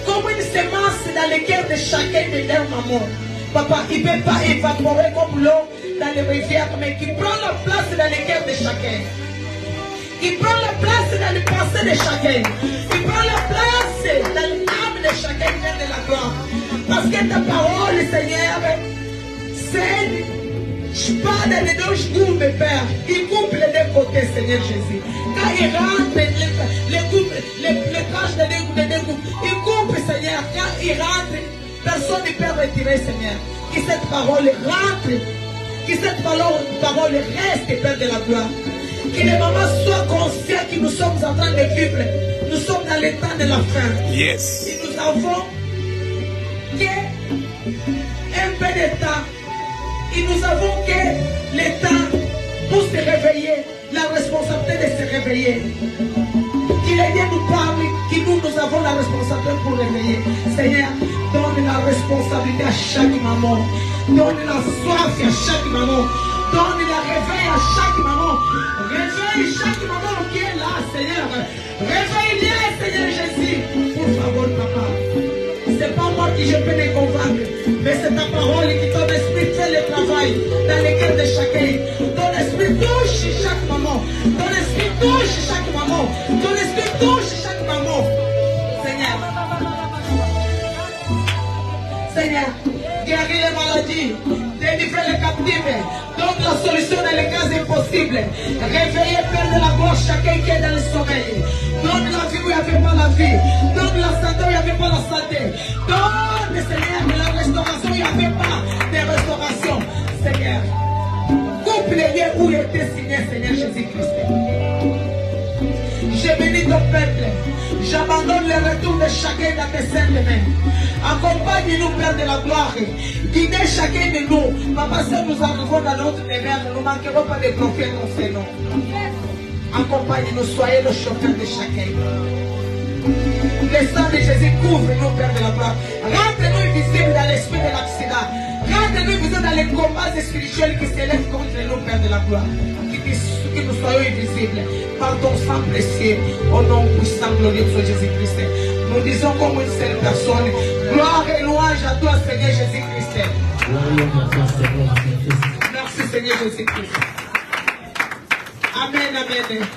comme une semence dans le cœur de chacun de leurs mamans. Papa, il ne peut pas évaporer comme l'eau dans les rivières, mais qui prend la place dans le cœur de chacun. Il prend la place dans les pensées de chacun. Il prend la place dans l'âme de chacun de la gloire. Parce que ta parole, Seigneur, c'est pas dans les deux genoux, mes pères. Il coupe les deux côtés, Seigneur Jésus. Quand il rentre, les tranches de deux groupes, il coupe, Seigneur. Quand il rentre, personne ne peut retirer, Seigneur. Que cette parole rentre. Que cette parole reste, Père de la gloire. Que les mamans soient conscients que nous sommes en train de vivre. Nous sommes dans le temps de la fin. Yes. Et nous avons qu'un peu de temps. Et nous avons que le temps pour se réveiller. La responsabilité de se réveiller. Qu'il Dieu nous parle, que nous avons la responsabilité pour réveiller. Seigneur, donne la responsabilité à chaque maman. Donne la soif à chaque maman. Donne le réveil à chaque maman. Réveille chaque maman qui est là, Seigneur. Réveille-les, Seigneur Jésus. Pour favor, papa. C'est pas moi qui je peux les convaincre, mais c'est ta parole qui, ton esprit fait le travail dans le cœur de chacun. Ton esprit touche chaque maman. Ton esprit touche chaque maman. Ton esprit touche chaque maman. Seigneur. Seigneur, guéris les maladies, délivrer les captifs, donne la solution dans les cas impossibles. Réveillez, Père de la gloire, chacun qui est dans le sommeil. Donne la vie où il n'y avait pas la vie. Donne la santé où il n'y avait pas la santé. Donne, Seigneur, la restauration où il n'y avait pas de restauration. Seigneur, coupe les liens où il était signé, Seigneur Jésus-Christ. Je bénis ton peuple. J'abandonne le retour de chacun dans tes saintes mains. Accompagne-nous, Père de la gloire. Guidez chacun de nous. Papa, si nous arrivons dans notre demeure, nous ne manquerons pas de prophètes dans ces noms. Accompagne-nous, soyez le chauffeur de chacun. Le sang de Jésus couvre-nous, Père de la gloire. Rends-nous visibles dans l'esprit de l'accident. Rends-nous visibles dans les combats spirituels qui s'élèvent contre nous, Père de la gloire. Que nous soyons invisibles par ton sang précieux, au nom puissant, glorieux de Jésus-Christ. Nous disons comme une seule personne, gloire et louange à toi, Seigneur Jésus-Christ. Merci, Seigneur Jésus-Christ. Amen, amen.